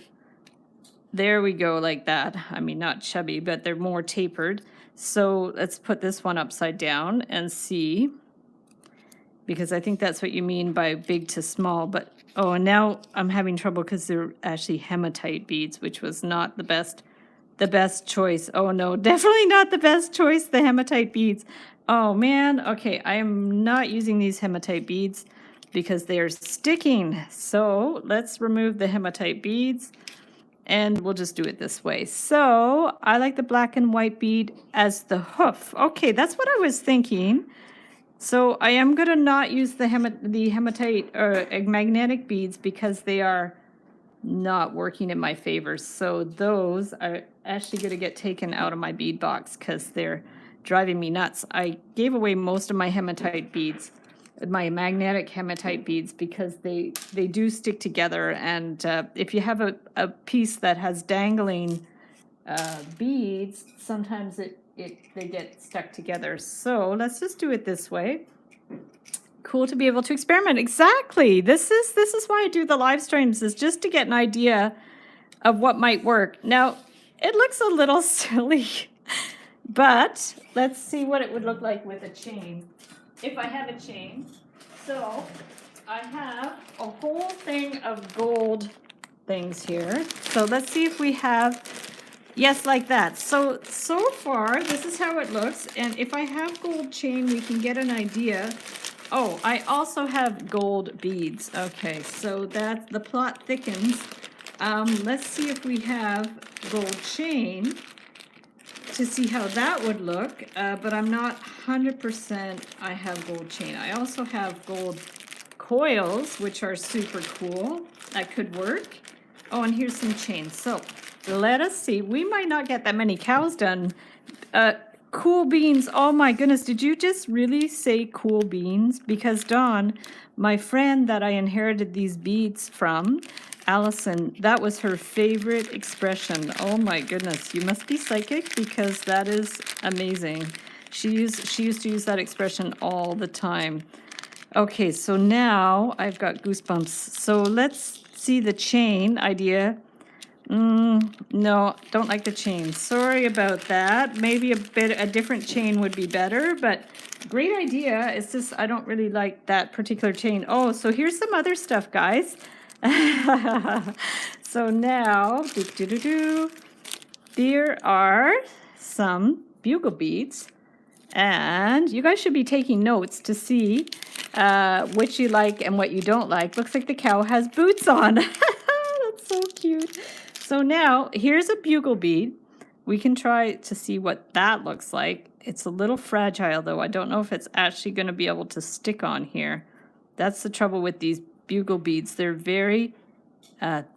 there we go, like that. I mean, not chubby, but they're more tapered. So let's put this one upside down and see, because I think that's what you mean by big to small. But, oh, and now I'm having trouble because they're actually hematite beads, which was not the best choice. Oh, no, definitely not the best choice, the hematite beads. Oh, man. Okay, I am not using these hematite beads because they are sticking. So let's remove the hematite beads. And we'll just do it this way. So I like the black and white bead as the hoof. Okay, that's what I was thinking. So I am going to not use the hematite or magnetic beads because they are not working in my favor. So those are actually going to get taken out of my bead box because they're driving me nuts. I gave away most of my hematite beads, my magnetic hematite beads, because they do stick together, and if you have a piece that has dangling beads, sometimes they get stuck together. So let's just do it this way. Cool to be able to experiment. Exactly. This is why I do the live streams, is just to get an idea of what might work. Now, it looks a little silly, but let's see what it would look like with a chain. If I have a chain. So I have a whole thing of gold things here. So let's see if we have Yes, like that. So far, this is how it looks. And if I have gold chain, we can get an idea. Oh, I also have gold beads. Okay, so that the plot thickens. Let's see if we have gold chain to see how that would look. But I'm not 100% I have gold chain. I also have gold coils, which are super cool. That could work. Oh, and here's some chains. So let us see. We might not get that many cows done. Cool beans. Oh my goodness. Did you just really say cool beans? Because Dawn, my friend that I inherited these beads from, Allison, that was her favorite expression. Oh my goodness. You must be psychic because that is amazing. She used to use that expression all the time. Okay, so now I've got goosebumps. So let's see the chain idea. No, don't like the chain. Sorry about that. Maybe a different chain would be better, but great idea. It's just I don't really like that particular chain. Oh, so here's some other stuff, guys. So now, there are some bugle beads. And you guys should be taking notes to see what you like and what you don't like. Looks like the cow has boots on. That's so cute. So now here's a bugle bead. We can try to see what that looks like. It's a little fragile though. I don't know if it's actually going to be able to stick on here. That's the trouble with these bugle beads. They're very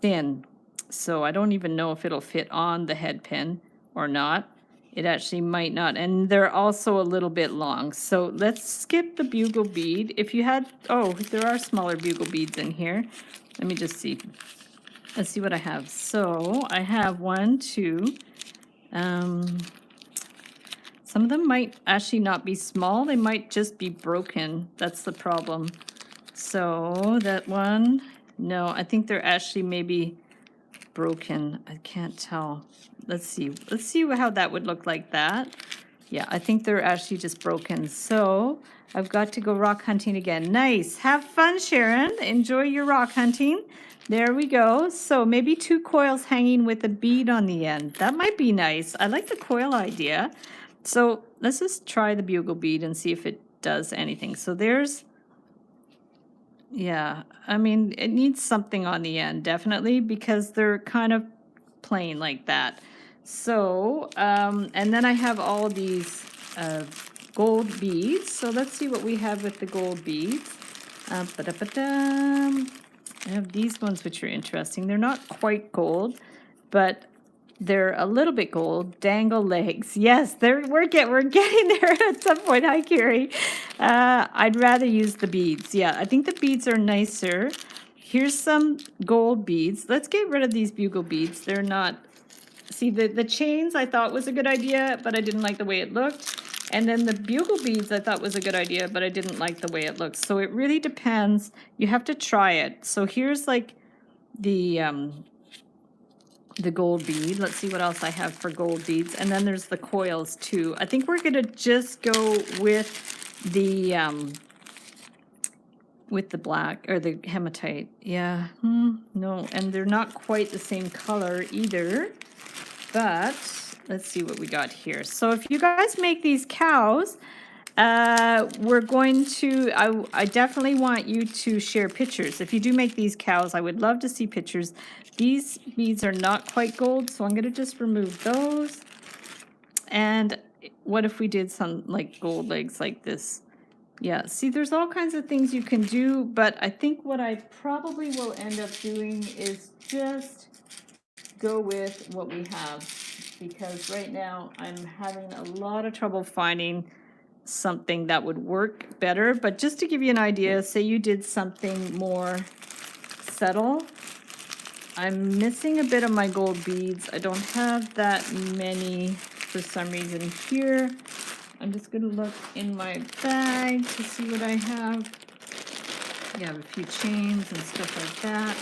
thin. So I don't even know if it'll fit on the head pin or not. It actually might not. And they're also a little bit long. So let's skip the bugle bead. If you had, oh, there are smaller bugle beads in here. Let me just see. Let's see what I have. So I have 1, 2. Some of them might actually not be small. They might just be broken. That's the problem. So that one, no, I think they're actually maybe broken. I can't tell. Let's see. Let's see how that would look like that. Yeah, I think they're actually just broken. So I've got to go rock hunting again. Nice. Have fun, Sharon. Enjoy your rock hunting. There we go. So maybe 2 coils hanging with a bead on the end. That might be nice. I like the coil idea. So let's just try the bugle bead and see if it does anything. So there's, yeah, I mean, it needs something on the end, definitely, because they're kind of plain like that. So, and then I have all these gold beads. So let's see what we have with the gold beads. I have these ones which are interesting. They're not quite gold, but they're a little bit gold. Dangle legs. Yes, we're getting there at some point. Hi, Carrie. I'd rather use the beads. Yeah, I think the beads are nicer. Here's some gold beads. Let's get rid of these bugle beads. They're not... See, the chains I thought was a good idea, but I didn't like the way it looked. And then the bugle beads I thought was a good idea, but I didn't like the way it looks. So it really depends. You have to try it. So here's like the gold bead. Let's see what else I have for gold beads. And then there's the coils too. I think we're going to just go with the black or the hematite. Yeah, no, and they're not quite the same color either. But let's see what we got here. So if you guys make these cows, we're going to, I definitely want you to share pictures. If you do make these cows, I would love to see pictures. These beads are not quite gold, so I'm going to just remove those. And what if we did some like gold legs like this? Yeah, see, there's all kinds of things you can do, but I think what I probably will end up doing is just go with what we have, because right now I'm having a lot of trouble finding something that would work better. But just to give you an idea, say you did something more subtle. I'm missing a bit of my gold beads. I don't have that many for some reason here. I'm just going to look in my bag to see what I have. Yeah, I have a few chains and stuff like that.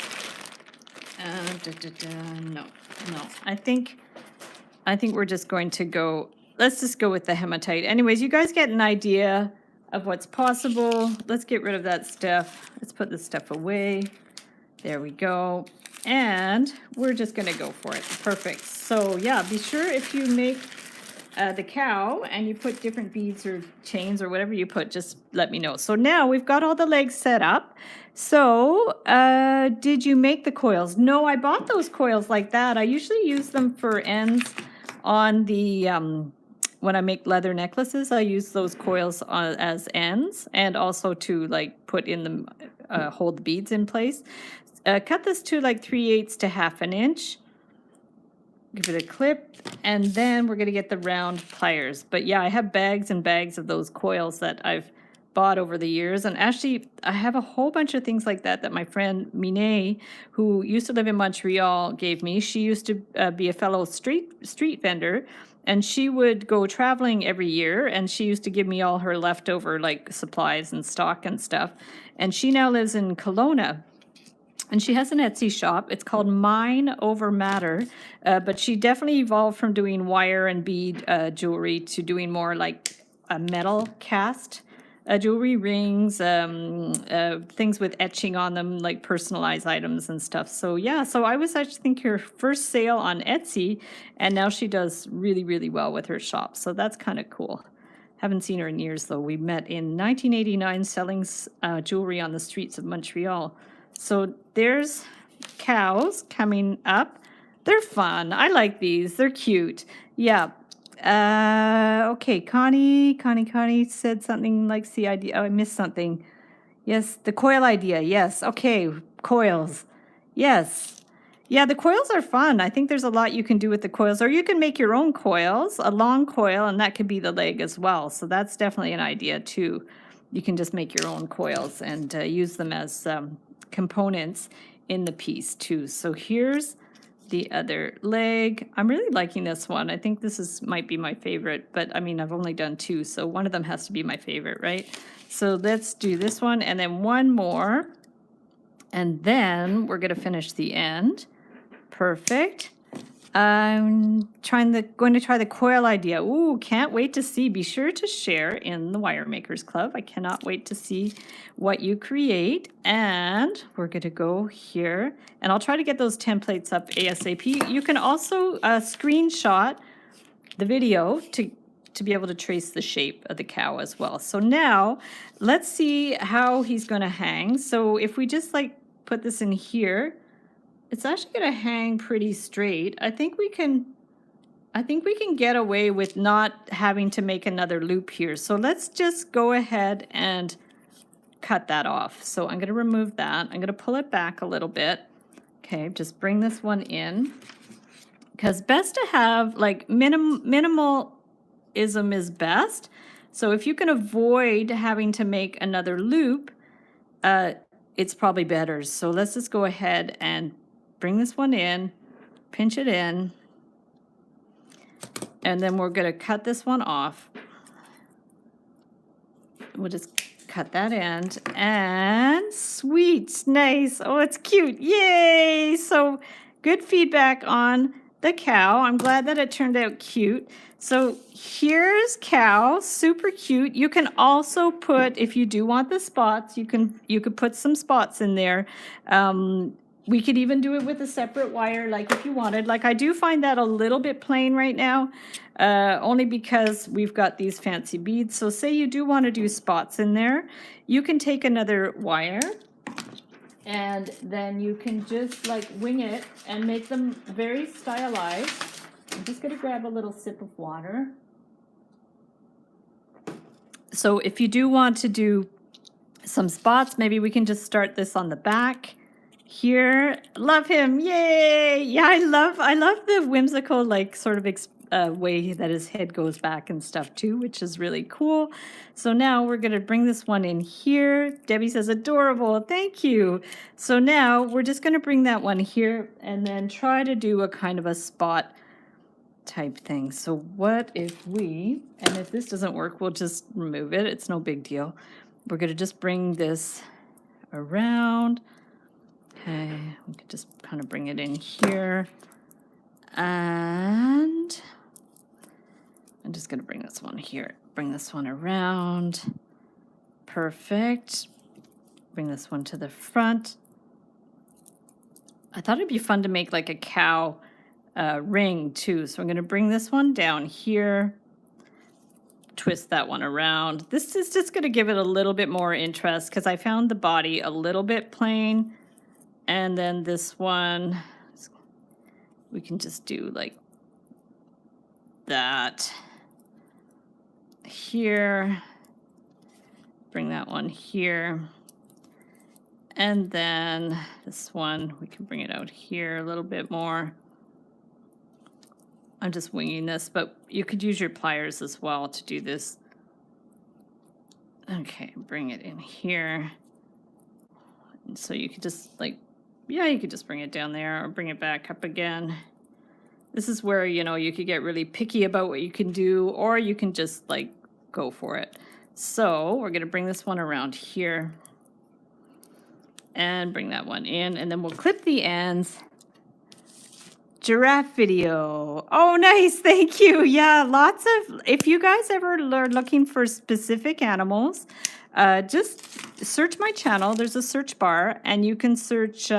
No. I think we're just going to go, let's just go with the hematite. Anyways, you guys get an idea of what's possible. Let's get rid of that stuff. Let's put this stuff away. There we go. And we're just gonna go for it. Perfect. So yeah, be sure if you make the cow and you put different beads or chains or whatever you put, just let me know. So now we've got all the legs set up. So did you make the coils? No, I bought those coils like that. I usually use them for ends on the when I make leather necklaces. I use those coils as ends, and also to like put in the hold the beads in place. Cut this to like 3/8 to 1/2 inch. Give it a clip, and then we're going to get the round pliers. But yeah, I have bags and bags of those coils that I've bought over the years. And actually, I have a whole bunch of things like that my friend Minet, who used to live in Montreal, gave me. She used to be a fellow street vendor, and she would go traveling every year, and she used to give me all her leftover like supplies and stock and stuff. And she now lives in Kelowna. And she has an Etsy shop. It's called Mine Over Matter. But she definitely evolved from doing wire and bead jewelry to doing more like a metal cast jewelry, rings, things with etching on them, like personalized items and stuff. So yeah, so I was actually think her first sale on Etsy, and now she does really, really well with her shop. So that's kind of cool. Haven't seen her in years though. We met in 1989 selling jewelry on the streets of Montreal. So there's cows coming up. They're fun. I like these. They're cute. Yeah. Okay, Connie said something like the idea. Oh, I missed something. Yes, the coil idea. Yes. Okay, coils. Yes. Yeah, the coils are fun. I think there's a lot you can do with the coils, or you can make your own coils, a long coil, and that could be the leg as well. So that's definitely an idea too. You can just make your own coils and use them as components in the piece too. So here's the other leg. I'm really liking this one. I think this might be my favorite, but I mean, I've only done 2, so one of them has to be my favorite, right? So let's do this one and then one more, and then we're going to finish the end. Perfect. I'm going to try the coil idea. Ooh, can't wait to see. Be sure to share in the Wire Makers Club. I cannot wait to see what you create. And we're going to go here, and I'll try to get those templates up ASAP. You can also screenshot the video to be able to trace the shape of the cow as well. So now let's see how he's going to hang. So if we just like put this in here, it's actually going to hang pretty straight. I think we can get away with not having to make another loop here. So let's just go ahead and cut that off. So I'm going to remove that. I'm going to pull it back a little bit. Okay, just bring this one in. Because best to have like minimalism is best. So if you can avoid having to make another loop, it's probably better. So let's just go ahead and bring this one in, pinch it in, and then we're going to cut this one off. We'll just cut that end, and sweet, nice. Oh, it's cute. Yay! So good feedback on the cow. I'm glad that it turned out cute. So here's cow, super cute. You can also put, if you do want the spots, you could put some spots in there. We could even do it with a separate wire, like if you wanted. Like I do find that a little bit plain right now, only because we've got these fancy beads. So say you do want to do spots in there, you can take another wire, and then you can just like wing it and make them very stylized. I'm just going to grab a little sip of water. So if you do want to do some spots, maybe we can just start this on the back. Here, love him, yay! Yeah, I love the whimsical, like, sort of way that his head goes back and stuff too, which is really cool. So now we're gonna bring this one in here. Debbie says, adorable, thank you. So now we're just gonna bring that one here and then try to do a kind of a spot type thing. So what if we, and if this doesn't work, we'll just remove it, it's no big deal. We're gonna just bring this around. Okay, we could just kind of bring it in here. And I'm just going to bring this one here. Bring this one around. Perfect. Bring this one to the front. I thought it'd be fun to make like a cow ring too. So I'm going to bring this one down here, twist that one around. This is just going to give it a little bit more interest because I found the body a little bit plain. And then this one, we can just do like that here. Bring that one here. And then this one, we can bring it out here a little bit more. I'm just winging this, but you could use your pliers as well to do this. Okay, bring it in here. And so you could just like, yeah, you could just bring it down there or bring it back up again. This is where, you know, you could get really picky about what you can do, or you can just like go for it. So we're going to bring this one around here and bring that one in, and then we'll clip the ends. Giraffe video. Oh, nice. Thank you. Yeah, lots of, if you guys ever are looking for specific animals, just search my channel. There's a search bar, and you can search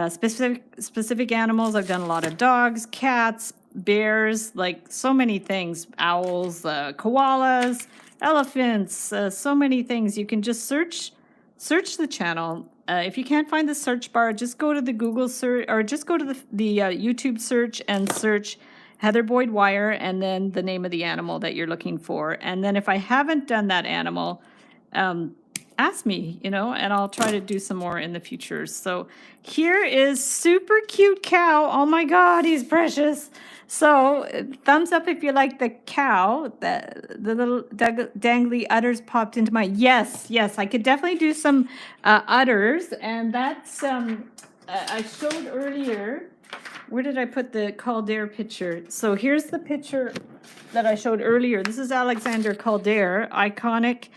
specific animals. I've done a lot of dogs, cats, bears, like so many things, owls, koalas, elephants, so many things. You can just search the channel. If you can't find the search bar, just go to the Google search, or just go to the YouTube search and search Heather Boyd Wire and then the name of the animal that you're looking for. And then if I haven't done that animal, ask me, you know, and I'll try to do some more in the future. So here is super cute cow. Oh my God, he's precious. So thumbs up if you like the cow. The little dangly udders popped into my, yes, I could definitely do some udders. And that's, I showed earlier, where did I put the Calder picture? So here's the picture that I showed earlier. This is Alexander Calder, iconic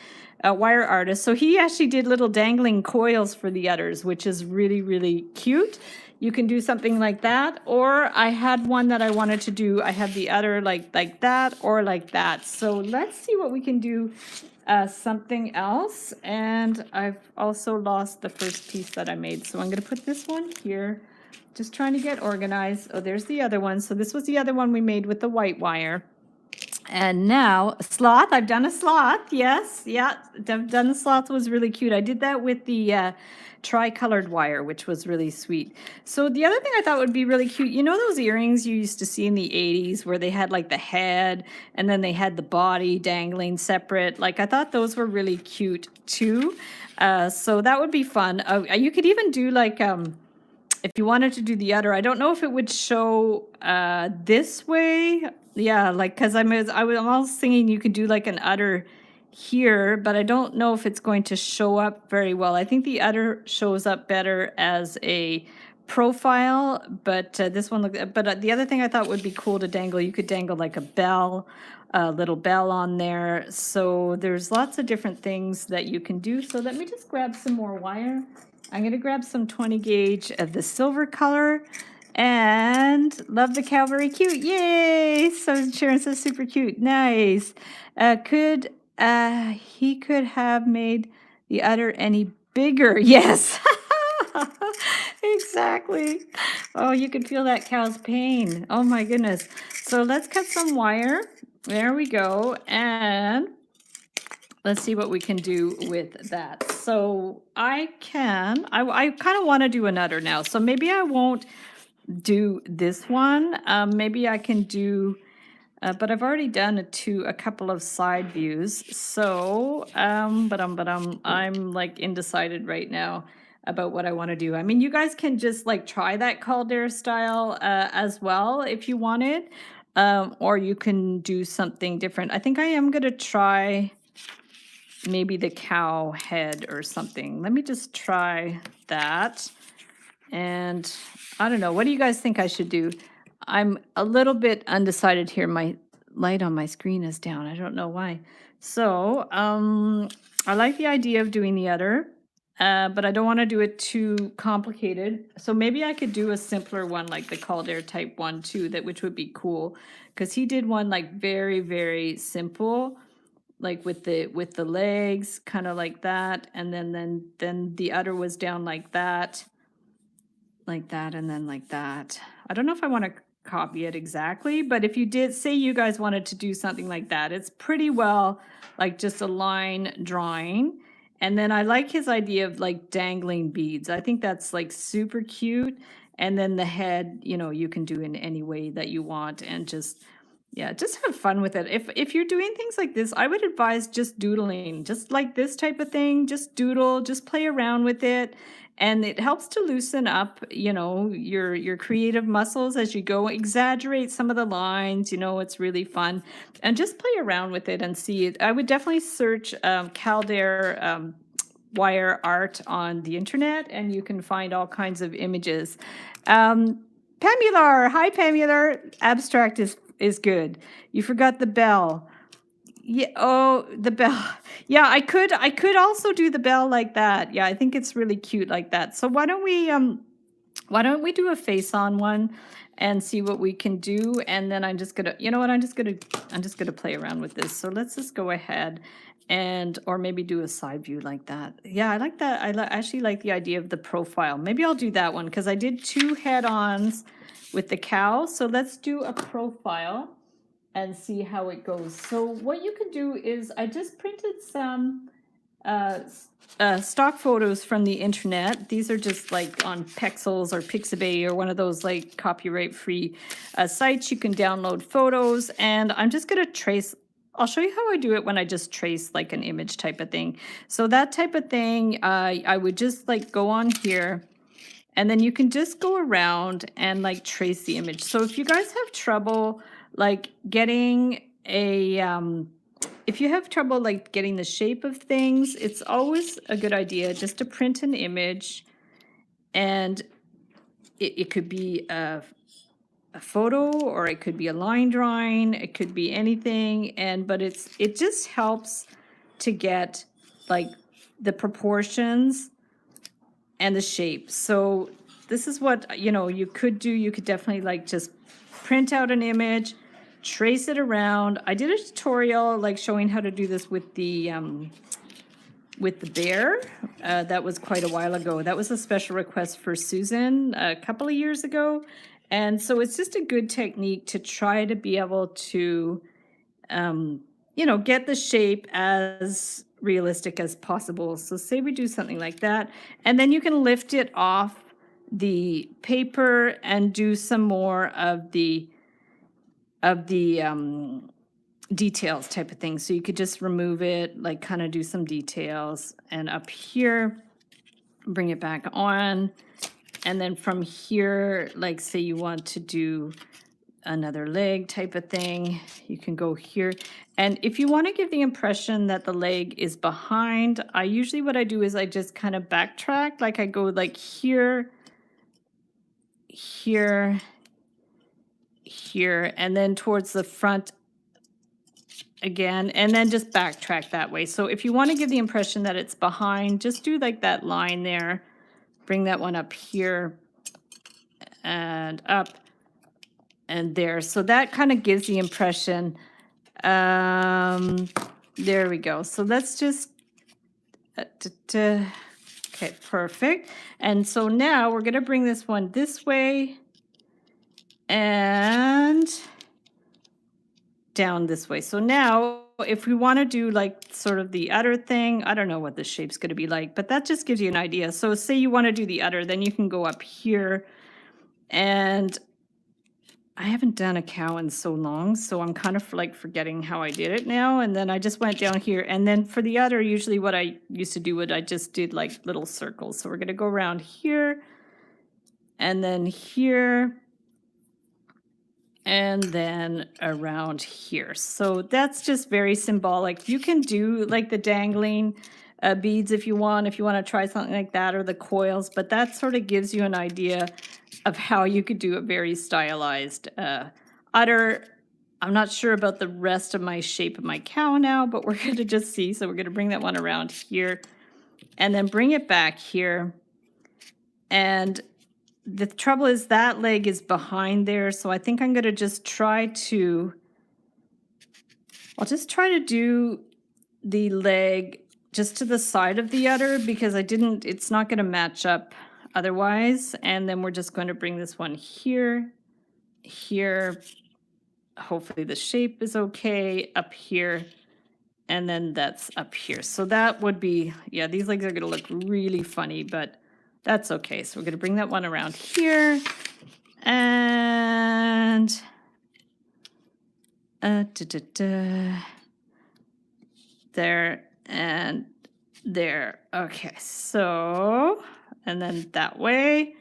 wire artist. So he actually did little dangling coils for the udders, which is really, really cute. You can do something like that, or I had one that I wanted to do. I have the udder like that or like that. So let's see what we can do. Something else, and I've also lost the first piece that I made. So I'm going to put this one here. Just trying to get organized. Oh, there's the other one. So this was the other one we made with the white wire. And now a sloth. I've done a sloth. Yes. Yeah. Done the sloth was really cute. I did that with the tri-colored wire, which was really sweet. So the other thing I thought would be really cute, you know those earrings you used to see in the 80s where they had like the head and then they had the body dangling separate? Like I thought those were really cute too. So that would be fun. You could even do like if you wanted to do the udder, I don't know if it would show this way. Yeah, like, because I'm almost thinking you could do like an udder here, but I don't know if it's going to show up very well. I think the udder shows up better as a profile, but this one looked, but the other thing I thought would be cool to dangle, you could dangle like a bell, a little bell on there. So there's lots of different things that you can do. So let me just grab some more wire. I'm going to grab some 20 gauge of the silver color, and love the cow, very cute. Yay! So Sharon says super cute. Nice. He could have made the udder any bigger? Yes. Exactly. Oh, you can feel that cow's pain. Oh my goodness. So let's cut some wire. There we go. And let's see what we can do with that. So I kind of want to do an udder now. So maybe I won't do this one. Maybe I can do, but I've already done a couple of side views. So, I'm like undecided right now about what I want to do. I mean, you guys can just like try that Calder style as well if you wanted, or you can do something different. I think I am going to try maybe the cow head or something. Let me just try that. And I don't know, what do you guys think I should do? I'm a little bit undecided here. My light on my screen is down. I don't know why. So I like the idea of doing the udder, but I don't want to do it too complicated. So maybe I could do a simpler one like the Calder type one too, which would be cool, because he did one like very, very simple, like with the legs kind of like that, and then the udder was down like that. like that and then like that. I don't know if I want to copy it exactly, but if you did, say you guys wanted to do something like that, it's pretty well like just a line drawing. And then I like his idea of like dangling beads. I think that's like super cute. And then the head, you know, you can do in any way that you want and just yeah, just have fun with it. If you're doing things like this, I would advise just doodling, just like this type of thing, just doodle, just play around with it. And it helps to loosen up, you know, your creative muscles as you go. Exaggerate some of the lines, you know, it's really fun. And just play around with it and see it. I would definitely search Calder wire art on the internet, and you can find all kinds of images. Pamular, hi Pamular. Abstract is good. You forgot the bell. Yeah, oh, the bell. Yeah, I could also do the bell like that. Yeah, I think it's really cute like that. So why don't we do a face on one and see what we can do? And then I'm just gonna, you know what, I'm just gonna play around with this. So let's just go ahead and or maybe do a side view like that. Yeah, I like that. Actually like the idea of the profile. Maybe I'll do that one because I did 2 head-ons with the cow. So let's do a profile and see how it goes. So what you can do is I just printed some stock photos from the internet. These are just like on Pexels or Pixabay or one of those like copyright free sites. You can download photos, and I'm just going to trace. I'll show you how I do it when I just trace like an image type of thing. So that type of thing, I would just like go on here, and then you can just go around and like trace the image. So if you guys have trouble like getting a, if you have trouble like getting the shape of things, it's always a good idea just to print an image, and it could be a photo, or it could be a line drawing, it could be anything, and but it just helps to get like the proportions and the shape. So this is what, you know, you could do. You could definitely like just print out an image, trace it around. I did a tutorial like showing how to do this with the bear. That was quite a while ago. That was a special request for Susan a couple of years ago. And so it's just a good technique to try to be able to, you know, get the shape as realistic as possible. So say we do something like that, and then you can lift it off the paper and do some more of the details type of thing. So you could just remove it, like kind of do some details, and up here, bring it back on. And then from here, like say you want to do another leg type of thing, you can go here. And if you want to give the impression that the leg is behind, I usually what I do is I just kind of backtrack. Like I go like here, here, here, and then towards the front again, and then just backtrack that way. So if you want to give the impression that it's behind, just do like that line there, bring that one up here and up and there. So that kind of gives the impression. There we go. So let's just, okay, perfect. And so now we're going to bring this one this way and down this way. So now if we want to do like sort of the udder thing, I don't know what the shape's going to be like, but that just gives you an idea. So say you want to do the udder, then you can go up here, and I haven't done a cow in so long, so I'm kind of like forgetting how I did it now. And then I just went down here, and then for the udder, usually what I used to do, I just did like little circles. So we're going to go around here and then here and then around here. So that's just very symbolic. You can do like the dangling beads if you want to try something like that, or the coils, but that sort of gives you an idea of how you could do a very stylized udder. I'm not sure about the rest of my shape of my cow now, but we're going to just see. So we're going to bring that one around here and then bring it back here. And the trouble is that leg is behind there, so I think I'm going to just try to, I'll just try to do the leg just to the side of the udder, because I didn't, it's not going to match up otherwise. And then we're just going to bring this one here, here. Hopefully the shape is okay up here. And then that's up here. So that would be, yeah, these legs are going to look really funny, but that's okay. So we're going to bring that one around here. And there and there. Okay, so, and then that way.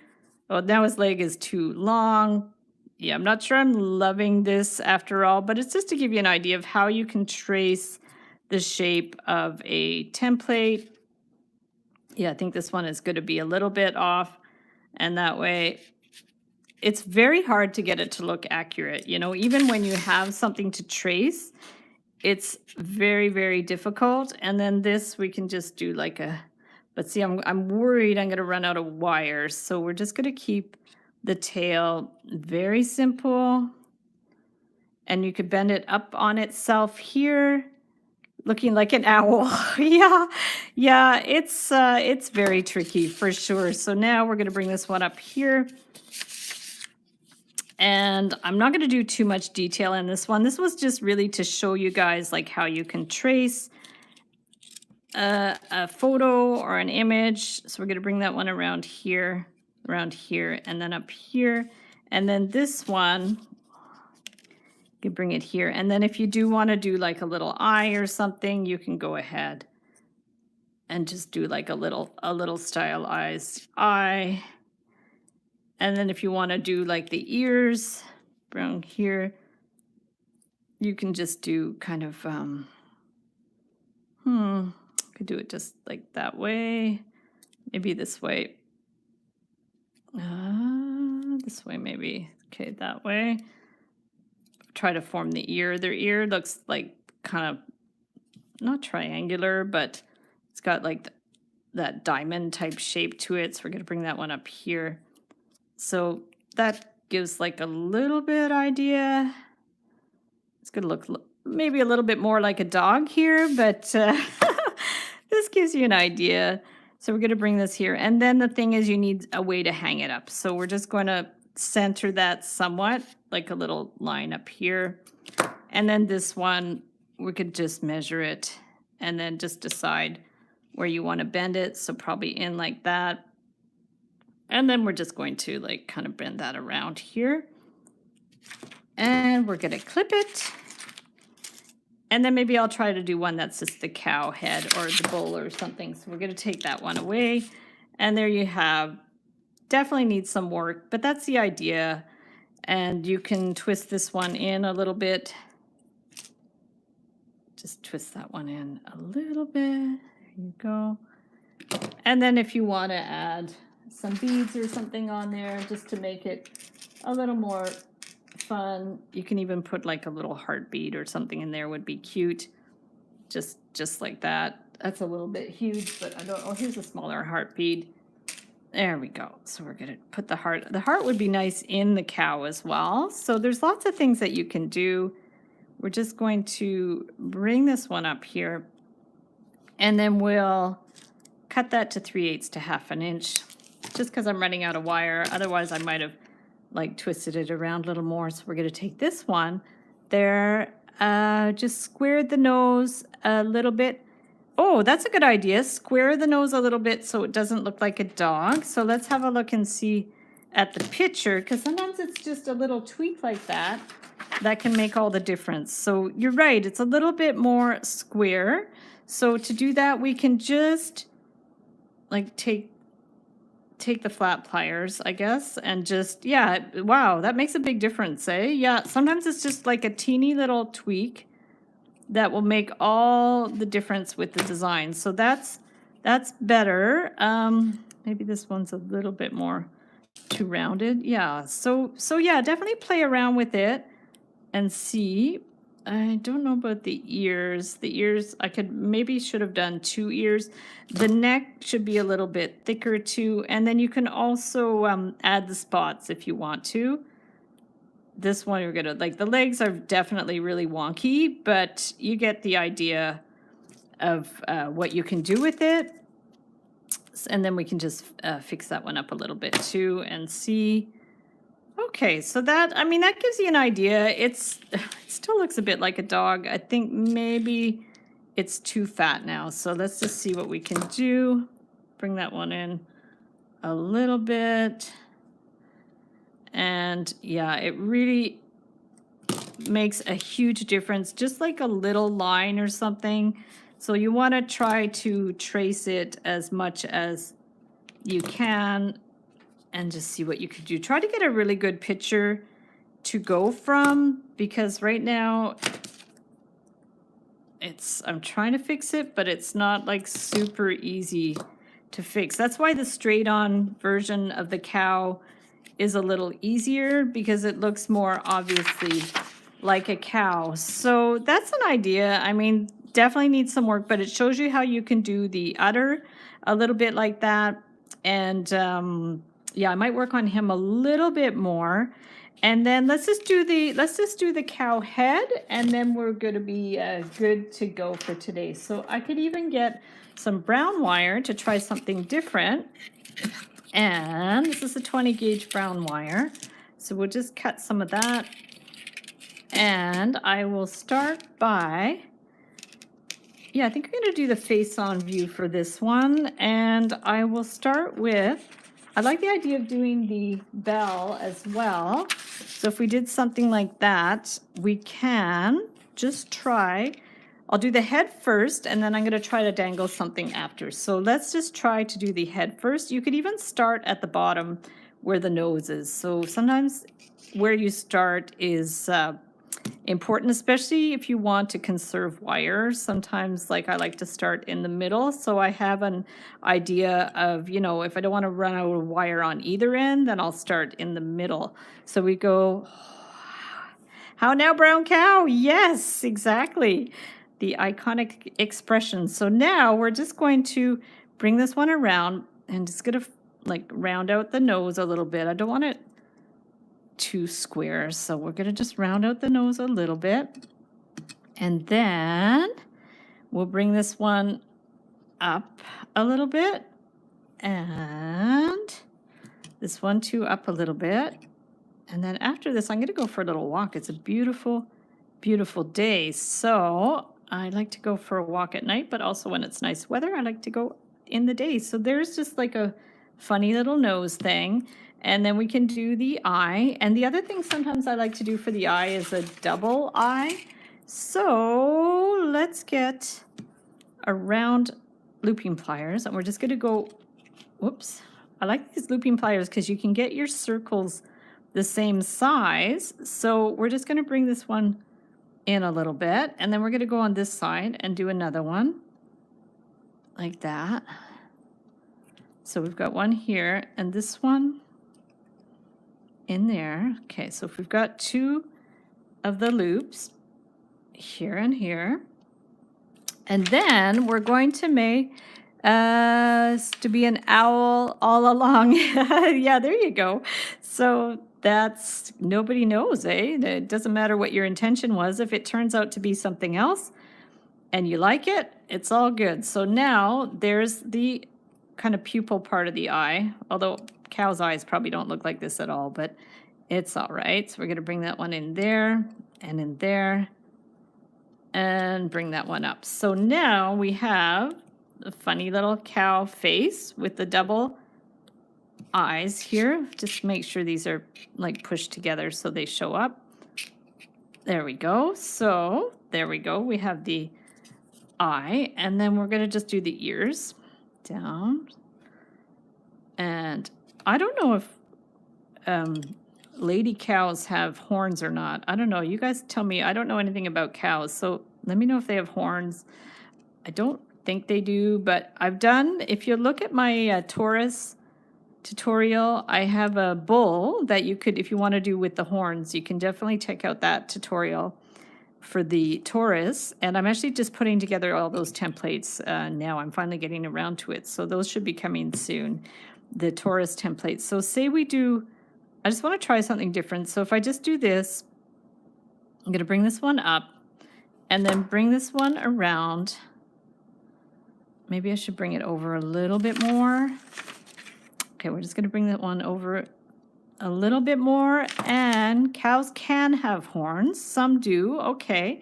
Oh, now his leg is too long. Yeah, I'm not sure I'm loving this after all, but it's just to give you an idea of how you can trace the shape of a template. Yeah, I think this one is going to be a little bit off, and that way it's very hard to get it to look accurate. You know, even when you have something to trace, it's very, very difficult. And then this, we can just do like a, but see, I'm worried I'm going to run out of wires. So we're just going to keep the tail very simple. And you could bend it up on itself here, looking like an owl. Yeah, it's very tricky for sure. So now we're going to bring this one up here. And I'm not going to do too much detail in this one. This was just really to show you guys like how you can trace a photo or an image. So we're going to bring that one around here, and then up here. And then this one, you can bring it here. And then if you do want to do like a little eye or something, you can go ahead and just do like a little stylized eye. And then if you want to do like the ears around here, you can just do kind of, could do it just like that way, maybe this way. This way maybe. Okay, that way. Try to form the ear. Their ear looks like kind of not triangular, but it's got like that diamond type shape to it. So we're going to bring that one up here. So that gives like a little bit idea. It's going to look maybe a little bit more like a dog here, but this gives you an idea. So we're going to bring this here. And then the thing is you need a way to hang it up. So we're just going to center that somewhat, like a little line up here. And then this one, we could just measure it and then just decide where you want to bend it. So probably in like that. And then we're just going to like kind of bend that around here. And we're going to clip it. And then maybe I'll try to do one that's just the cow head or the bull or something. So we're going to take that one away. And there you have, definitely needs some work, but that's the idea. And you can twist this one in a little bit. Just twist that one in a little bit. There you go. And then if you want to add some beads or something on there just to make it a little more fun, you can even put like a little heartbeat or something in there, would be cute. Just like that. That's a little bit huge, but I don't know. Here's a smaller heartbeat. There we go. So we're going to put the heart. The heart would be nice in the cow as well. So there's lots of things that you can do. We're just going to bring this one up here, and then we'll cut that to 3/8 to 1/2 inch, just because I'm running out of wire. Otherwise, I might have like twisted it around a little more. So we're going to take this one there, just square the nose a little bit. Oh, that's a good idea. Square the nose a little bit so it doesn't look like a dog. So let's have a look and see at the picture, because sometimes it's just a little tweak like that that can make all the difference. So you're right, it's a little bit more square. So to do that, we can just like take the flat pliers, I guess, and just, yeah, wow, that makes a big difference, eh? Yeah, sometimes it's just like a teeny little tweak that will make all the difference with the design. So that's better. Maybe this one's a little bit more too rounded. Yeah, so yeah, definitely play around with it and see. I don't know about the ears. The ears, I should have done 2 ears. The neck should be a little bit thicker too. And then you can also add the spots if you want to. This one, you're gonna, like, the legs are definitely really wonky, but you get the idea of what you can do with it. And then we can just fix that one up a little bit too and see. Okay, so that, I mean, that gives you an idea. It still looks a bit like a dog. I think maybe it's too fat now. So let's just see what we can do. Bring that one in a little bit. And yeah, it really makes a huge difference, just like a little line or something. So you want to try to trace it as much as you can and just see what you could do. Try to get a really good picture to go from, because right now I'm trying to fix it, but it's not like super easy to fix. That's why the straight on version of the cow is a little easier, because it looks more obviously like a cow. So that's an idea. I mean, definitely needs some work, but it shows you how you can do the udder a little bit like that. And yeah, I might work on him a little bit more. And then let's just do the cow head, and then we're going to be good to go for today. So I could even get some brown wire to try something different. And this is a 20 gauge brown wire. So we'll just cut some of that. And I will start by, yeah, I think I'm going to do the face-on view for this one. And I will start with, I like the idea of doing the bell as well. So if we did something like that, we can just try, I'll do the head first, and then I'm going to try to dangle something after. So let's just try to do the head first. You could even start at the bottom where the nose is. So sometimes where you start is important, especially if you want to conserve wire. Sometimes, like, I like to start in the middle, so I have an idea of, you know, if I don't want to run out of wire on either end, then I'll start in the middle. So we go, how now, brown cow? Yes, exactly. The iconic expression. So now we're just going to bring this one around and just going to like round out the nose a little bit. I don't want it too square, so we're going to just round out the nose a little bit. And then we'll bring this one up a little bit, and this one too up a little bit. And then after this, I'm going to go for a little walk. It's a beautiful, beautiful day. So I like to go for a walk at night, but also when it's nice weather, I like to go in the day. So there's just like a funny little nose thing. And then we can do the eye. And the other thing sometimes I like to do for the eye is a double eye. So let's get a round looping pliers. And we're just going to go, whoops. I like these looping pliers because you can get your circles the same size. So we're just going to bring this one in a little bit. And then we're going to go on this side and do another one like that. So we've got one here and this one in there. Okay, so if we've got two of the loops here and here, and then we're going to make to be an owl all along. Yeah, there you go. So that's, nobody knows, eh? It doesn't matter what your intention was. If it turns out to be something else and you like it, it's all good. So now there's the kind of pupil part of the eye, although cow's eyes probably don't look like this at all, but it's all right. So we're going to bring that one in there and in there and bring that one up. So now we have a funny little cow face with the double eyes here. Just make sure these are like pushed together so they show up. There we go. So there we go. We have the eye, and then we're going to just do the ears down. And I don't know if lady cows have horns or not. I don't know. You guys tell me. I don't know anything about cows, so let me know if they have horns. I don't think they do, but I've done, if you look at my Taurus tutorial, I have a bull that you could, if you want to do with the horns, you can definitely check out that tutorial for the Taurus. And I'm actually just putting together all those templates now. I'm finally getting around to it. So those should be coming soon, the Taurus templates. So say we do, I just want to try something different. So if I just do this, I'm going to bring this one up and then bring this one around Maybe I should bring it over a little bit more. Okay, we're just going to bring that one over a little bit more. And cows can have horns. Some do. Okay.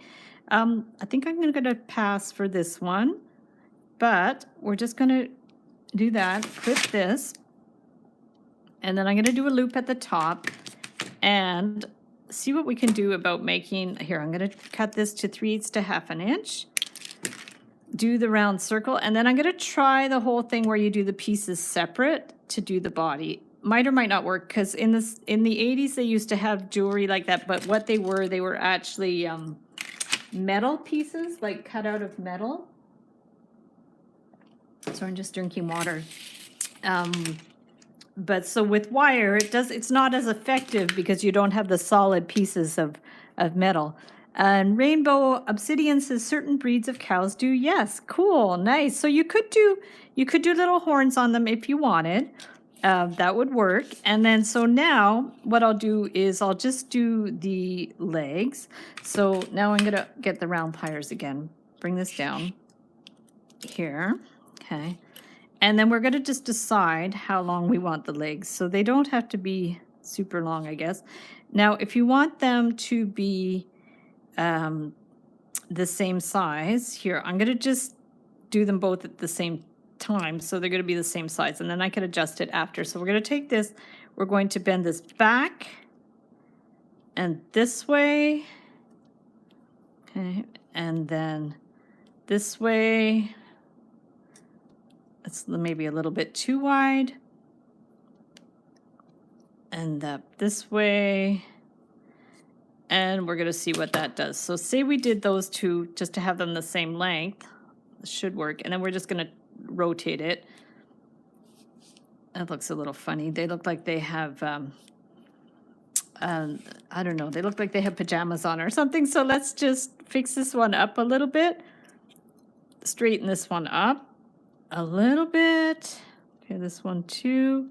I think I'm going to pass for this one. But we're just going to do that. Clip this. And then I'm going to do a loop at the top. And see what we can do about making... Here, I'm going to cut this to 3/8 to 1/2 inch. Do the round circle, and then I'm going to try the whole thing where you do the pieces separate to do the body. Might or might not work, because in the 80s they used to have jewelry like that, but what they were actually metal pieces, like cut out of metal. So I'm just drinking water. But so with wire, it's not as effective because you don't have the solid pieces of metal. And Rainbow Obsidian says certain breeds of cows do. Yes, cool, nice. So you could do little horns on them if you wanted. That would work. And then so now what I'll do is I'll just do the legs. So now I'm gonna get the round pliers again. Bring this down here. Okay. And then we're gonna just decide how long we want the legs. So they don't have to be super long, I guess. Now, if you want them to be the same size, here, I'm going to just do them both at the same time. So they're going to be the same size, and then I can adjust it after. So we're going to take this, we're going to bend this back and this way. Okay, and then this way. It's maybe a little bit too wide. And up this way. And we're going to see what that does. So say we did those two just to have them the same length. This should work. And then we're just going to rotate it. That looks a little funny. They look like they have, I don't know, they look like they have pajamas on or something. So let's just fix this one up a little bit. Straighten this one up a little bit. Okay, this one too.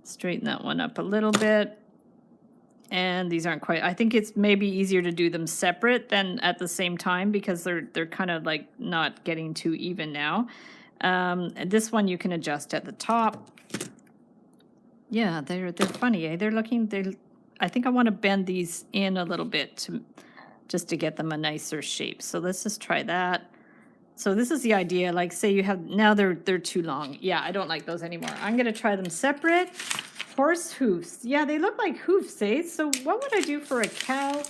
Straighten that one up a little bit. And these aren't quite, I think it's maybe easier to do them separate than at the same time because they're kind of like not getting too even now. And this one you can adjust at the top. Yeah, they're funny, eh? I think I want to bend these in a little bit just to get them a nicer shape. So let's just try that. So this is the idea, like say you have, now they're too long. Yeah, I don't like those anymore. I'm going to try them separate. Horse hoofs. Yeah, they look like hoofs, eh? So what would I do for a cow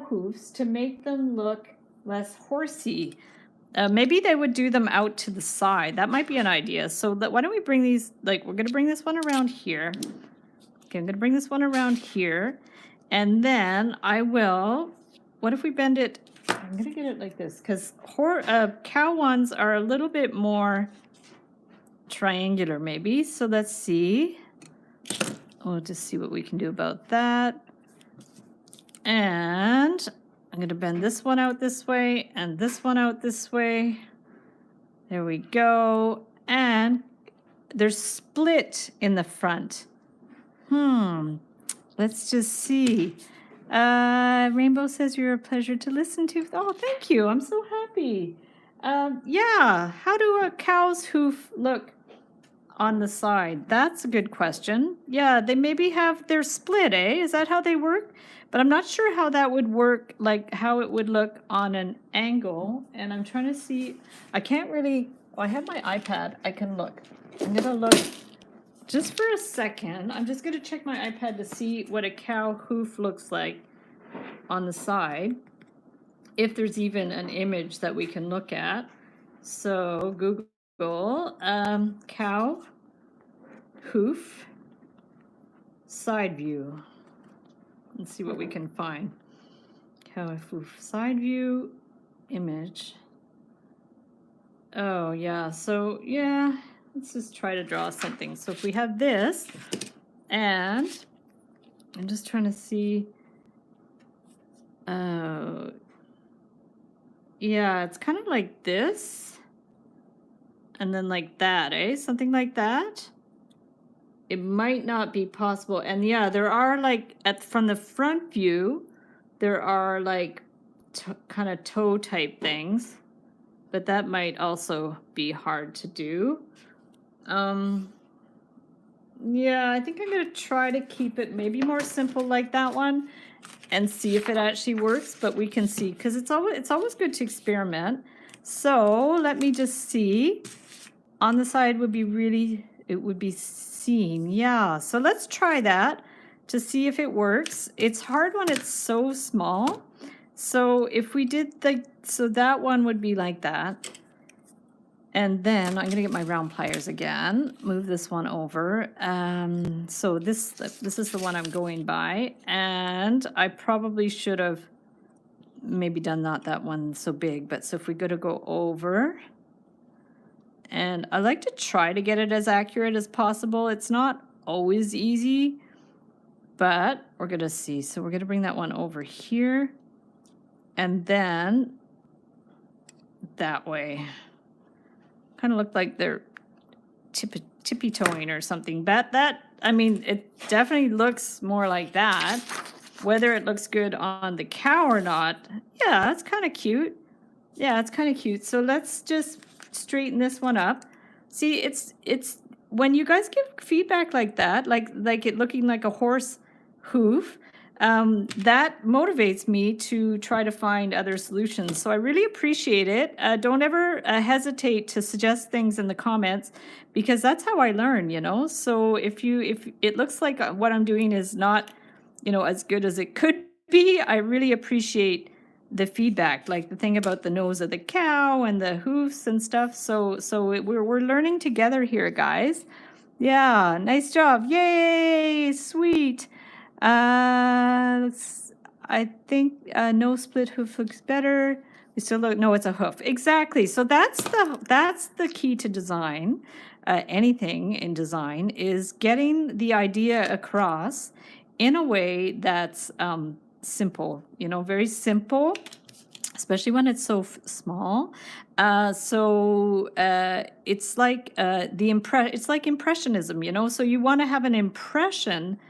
hoofs to make them look less horsey? Maybe they would do them out to the side. That might be an idea. So why don't we bring these, like we're going to bring this one around here. Okay, I'm going to bring this one around here. And then I will, what if we bend it? I'm going to get it like this because cow ones are a little bit more triangular maybe. So let's see. We'll just see what we can do about that. And I'm going to bend this one out this way and this one out this way. There we go. And they're split in the front. Let's just see. Rainbow says you're a pleasure to listen to. Oh, thank you. I'm so happy. Yeah, how do a cow's hoof look on the side? That's a good question. Yeah, they maybe they're split, eh? Is that how they work? But I'm not sure how that would work, like how it would look on an angle. And I'm trying to see, I can't really, I have my iPad, I can look. I'm gonna look just for a second. I'm just gonna check my iPad to see what a cow hoof looks like on the side. If there's even an image that we can look at. So Google cow hoof side view. Let's see what we can find. Cow hoof side view image. Oh yeah, so yeah, let's just try to draw something. So if we have this, and I'm just trying to see, yeah, it's kind of like this. And then like that, eh? Something like that. It might not be possible. And yeah, there are like, from the front view, there are like kind of toe type things. but that might also be hard to do. Yeah, I think I'm going to try to keep it maybe more simple like that one and see if it actually works, but we can see, because it's always good to experiment. So let me just see. On the side would be really, it would be seen. Yeah, so let's try that to see if it works. It's hard when it's so small. So if we did so that one would be like that. And then I'm gonna get my round pliers again, move this one over. So this is the one I'm going by, and I probably should have maybe done not that one so big, but so if we go over, and I like to try to get it as accurate as possible. It's not always easy, but we're gonna see. So we're gonna bring that one over here, and then that way. Kind of look like they're tippy-toeing or something. But that, I mean, it definitely looks more like that. Whether it looks good on the cow or not, yeah, that's kind of cute. Yeah, it's kind of cute. So let's just straighten this one up. See, it's when you guys give feedback like that, like it looking like a horse hoof, that motivates me to try to find other solutions. So I really appreciate it. Don't ever hesitate to suggest things in the comments, because that's how I learn, you know. So if it looks like what I'm doing is not, you know, as good as it could be, I really appreciate the feedback, like the thing about the nose of the cow and the hoofs and stuff. So we're learning together here, guys. Yeah, nice job. Yay, sweet. I think no split hoof looks better. We still look, no, it's a hoof. Exactly. So that's the key to design. Anything in design is getting the idea across in a way that's simple, you know, very simple, especially when it's so small. It's like it's like impressionism, you know. So you want to have an impression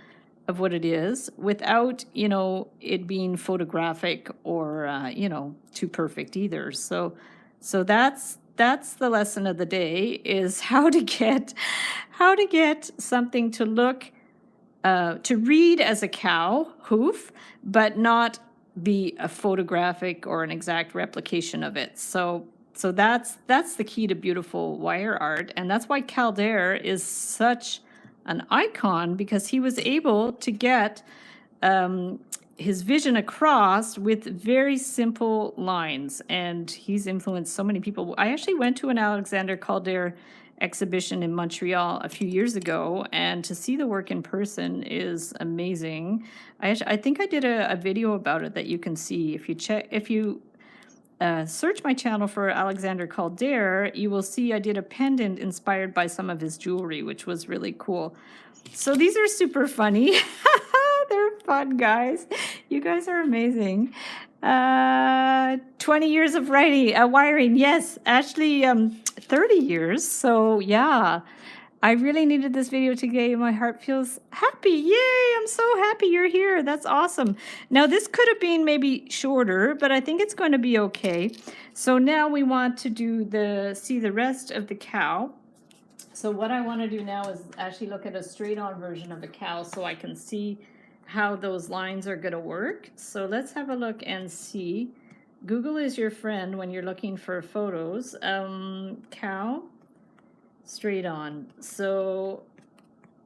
of what it is without, you know, it being photographic or you know, too perfect either. So that's the lesson of the day, is how to get something to look to read as a cow hoof, but not be a photographic or an exact replication of it. So that's the key to beautiful wire art, and that's why Calder is such an icon, because he was able to get his vision across with very simple lines, and he's influenced so many people. I actually went to an Alexander Calder exhibition in Montreal a few years ago, and to see the work in person is amazing. I think I did a video about it that you can see. If you search my channel for Alexander Calder, you will see I did a pendant inspired by some of his jewelry, which was really cool. So these are super funny. They're fun, guys. You guys are amazing. 20 years of wiring. Yes, actually 30 years. So yeah, I really needed this video today. My heart feels happy. Yay, I'm so happy you're here. That's awesome. Now this could have been maybe shorter, but I think it's going to be okay. So now we want to see the rest of the cow. So what I want to do now is actually look at a straight-on version of a cow so I can see how those lines are going to work. So let's have a look and see. Google is your friend when you're looking for photos. Cow, straight on. So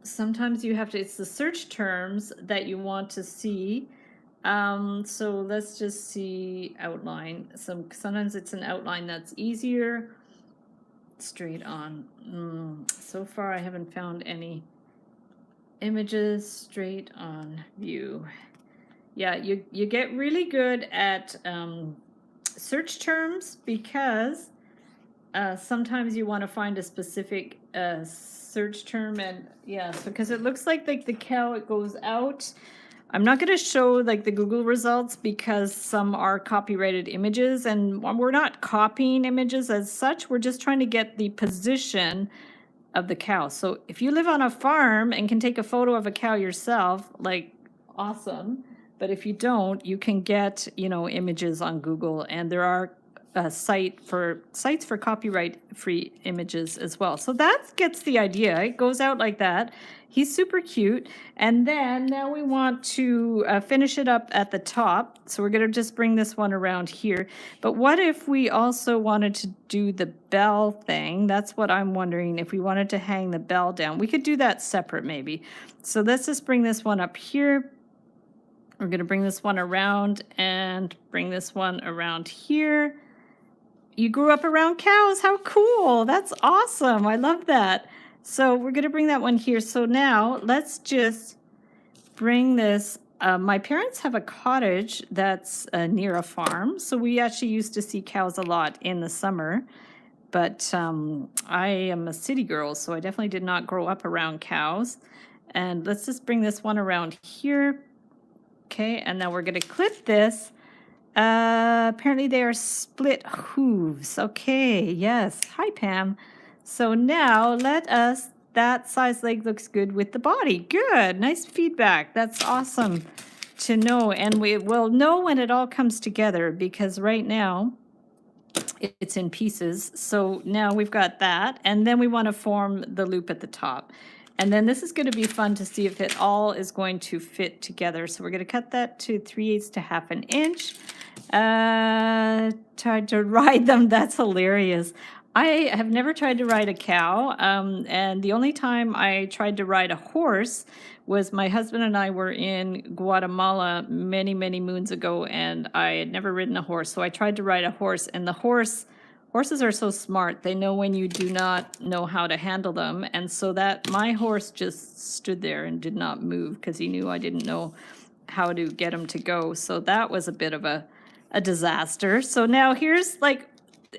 sometimes you have to, it's the search terms that you want to see. So let's just see outline. Sometimes it's an outline that's easier. Straight on. So far I haven't found any images. Straight on view. Yeah, you get really good at search terms, because sometimes you want to find a specific search term, and yeah, so because it looks like the cow, it goes out. I'm not going to show like the Google results because some are copyrighted images, and we're not copying images as such. We're just trying to get the position of the cow. So if you live on a farm and can take a photo of a cow yourself, like awesome. But if you don't, you can get, you know, images on Google, and there are sites for copyright-free images as well. So that gets the idea. It goes out like that. He's super cute. And then now we want to finish it up at the top. So we're going to just bring this one around here. But what if we also wanted to do the bell thing? That's what I'm wondering, if we wanted to hang the bell down. We could do that separate maybe. So let's just bring this one up here. We're going to bring this one around and bring this one around here. You grew up around cows. How cool. That's awesome. I love that. So we're going to bring that one here. So now let's just bring this. My parents have a cottage that's near a farm. So we actually used to see cows a lot in the summer. But I am a city girl, so I definitely did not grow up around cows. And let's just bring this one around here. Okay, and now we're going to clip this. Apparently they are split hooves. Okay, yes. Hi, Pam. So now that size leg looks good with the body. Good, nice feedback. That's awesome to know. And we will know when it all comes together, because right now it's in pieces. So now we've got that. And then we want to form the loop at the top. And then this is going to be fun to see if it all is going to fit together. So we're going to cut that to 3/8 to 1/2 inch. Tried to ride them. That's hilarious. I have never tried to ride a cow. And the only time I tried to ride a horse was my husband and I were in Guatemala many, many moons ago, and I had never ridden a horse. So I tried to ride a horse, and horses are so smart. They know when you do not know how to handle them. And so that my horse just stood there and did not move because he knew I didn't know how to get him to go. So that was a bit of a disaster. So now here's like,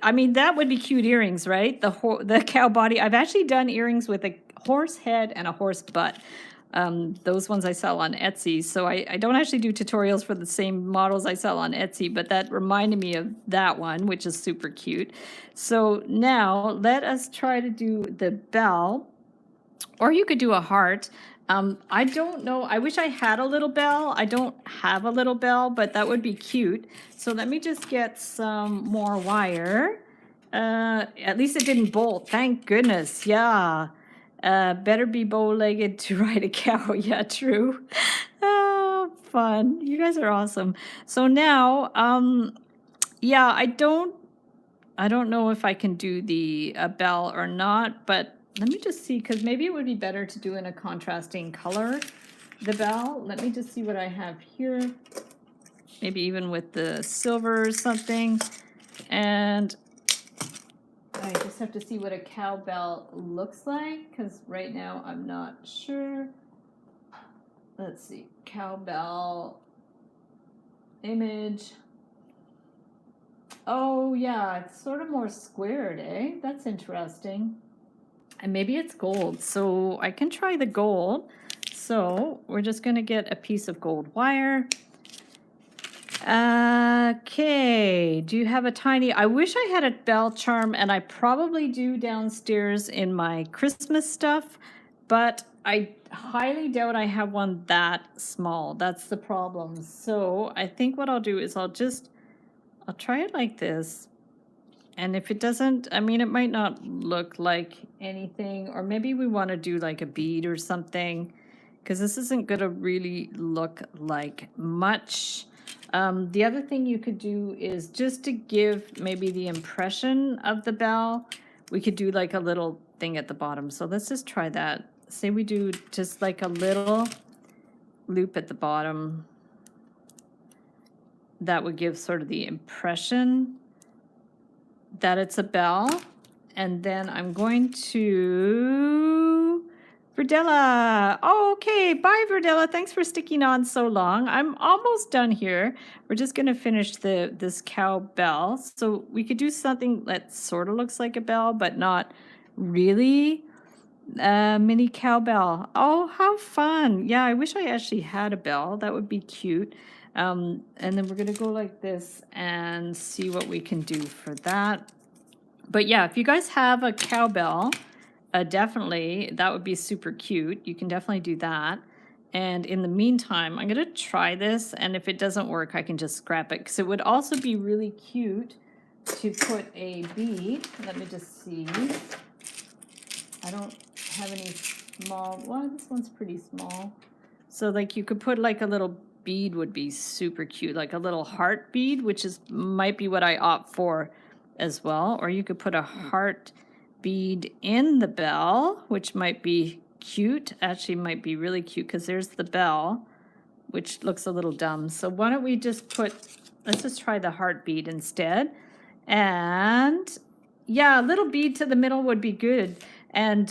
I mean, that would be cute earrings, right? The cow body. I've actually done earrings with a horse head and a horse butt. Those ones I sell on Etsy. So I don't actually do tutorials for the same models I sell on Etsy, but that reminded me of that one, which is super cute. So now let us try to do the bell, or you could do a heart. I don't know. I wish I had a little bell. I don't have a little bell, but that would be cute. So let me just get some more wire. At least it didn't bolt. Thank goodness. Yeah. Better be bow-legged to ride a cow. Yeah, true. Oh, fun. You guys are awesome. So now, yeah, I don't know if I can do the bell or not, but let me just see, because maybe it would be better to do in a contrasting color, the bell. Let me just see what I have here. Maybe even with the silver or something. And I just have to see what a cowbell looks like, because right now I'm not sure. Let's see, cowbell image. Oh yeah, it's sort of more squared, eh? That's interesting. And maybe it's gold, so I can try the gold. So we're just going to get a piece of gold wire. Okay, do you have a tiny... I wish I had a bell charm, and I probably do downstairs in my Christmas stuff, but I highly doubt I have one that small. That's the problem. So I think what I'll do is I'll try it like this. And if it doesn't, I mean, it might not look like anything, or maybe we want to do like a bead or something, because this isn't going to really look like much. The other thing you could do is, just to give maybe the impression of the bell, we could do like a little thing at the bottom. So let's just try that. Say we do just like a little loop at the bottom. That would give sort of the impression that it's a bell. And then I'm going to Verdella. Oh, okay. Bye, Verdella. Thanks for sticking on so long. I'm almost done here. We're just going to finish this cow bell. So we could do something that sort of looks like a bell, but not really. Mini cowbell. Oh, how fun. Yeah, I wish I actually had a bell. That would be cute. And then we're going to go like this and see what we can do for that. But yeah, if you guys have a cowbell, definitely, that would be super cute. You can definitely do that. And in the meantime, I'm going to try this. And if it doesn't work, I can just scrap it. Because it would also be really cute to put a bead. Let me just see. I don't have any small, well, this one's pretty small. So like you could put like a little bead would be super cute, like a little heart bead, which is might be what I opt for as well. Or you could put a heart bead in the bell, which might be cute. Actually might be really cute because there's the bell, which looks a little dumb. So why don't we just put, let's just try the heart bead instead. And yeah, a little bead to the middle would be good. And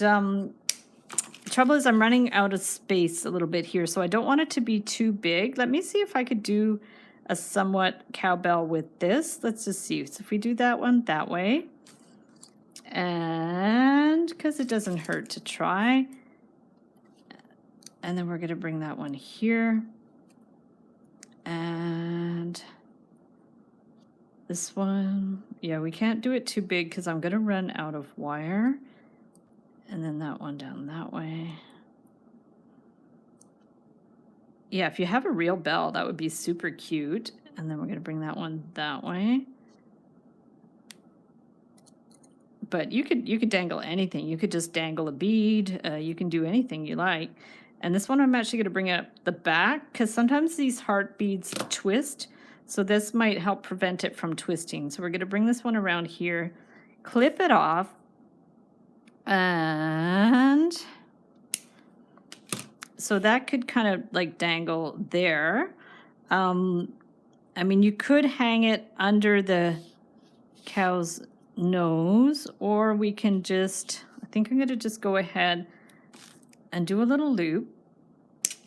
trouble is I'm running out of space a little bit here, so I don't want it to be too big. Let me see if I could do a somewhat cowbell with this. Let's just see. So if we do that one that way, and because it doesn't hurt to try, and then we're going to bring that one here, and this one, yeah, we can't do it too big because I'm going to run out of wire. And then that one down that way. Yeah, if you have a real bell, that would be super cute. And then we're going to bring that one that way. But you could dangle anything. You could just dangle a bead. You can do anything you like. And this one I'm actually going to bring up the back because sometimes these heart beads twist. So this might help prevent it from twisting. So we're going to bring this one around here, clip it off. And so that could kind of like dangle there. I mean, you could hang it under the cow's nose, or we can just, I think I'm going to just go ahead and do a little loop,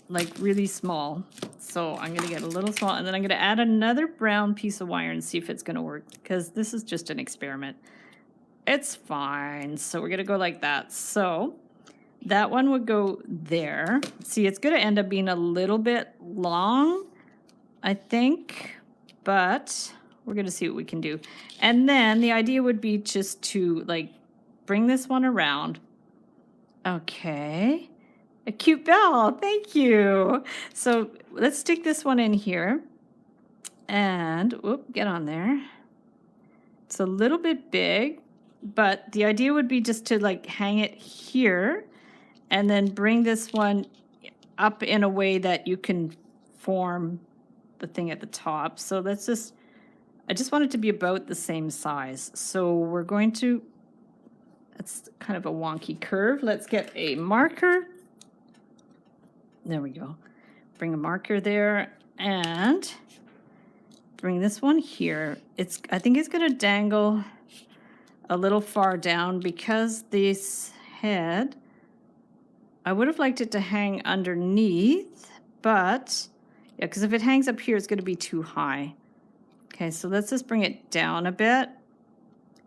like really small. So I'm going to get a little small, and then I'm going to add another brown piece of wire and see if it's going to work, because this is just an experiment. It's fine. So we're going to go like that. So that one would go there. See, it's going to end up being a little bit long, I think, but we're going to see what we can do. And then the idea would be just to like bring this one around. Okay. A cute bell. Thank you. So let's stick this one in here and whoop, get on there. It's a little bit big. But the idea would be just to like hang it here and then bring this one up in a way that you can form the thing at the top. So let's just, I just want it to be about the same size. So we're going to, it's kind of a wonky curve. Let's get a marker. There we go. Bring a marker there and bring this one here. It's, I think it's going to dangle a little far down because this head, I would have liked it to hang underneath, but yeah, because if it hangs up here, it's going to be too high. Okay, so let's just bring it down a bit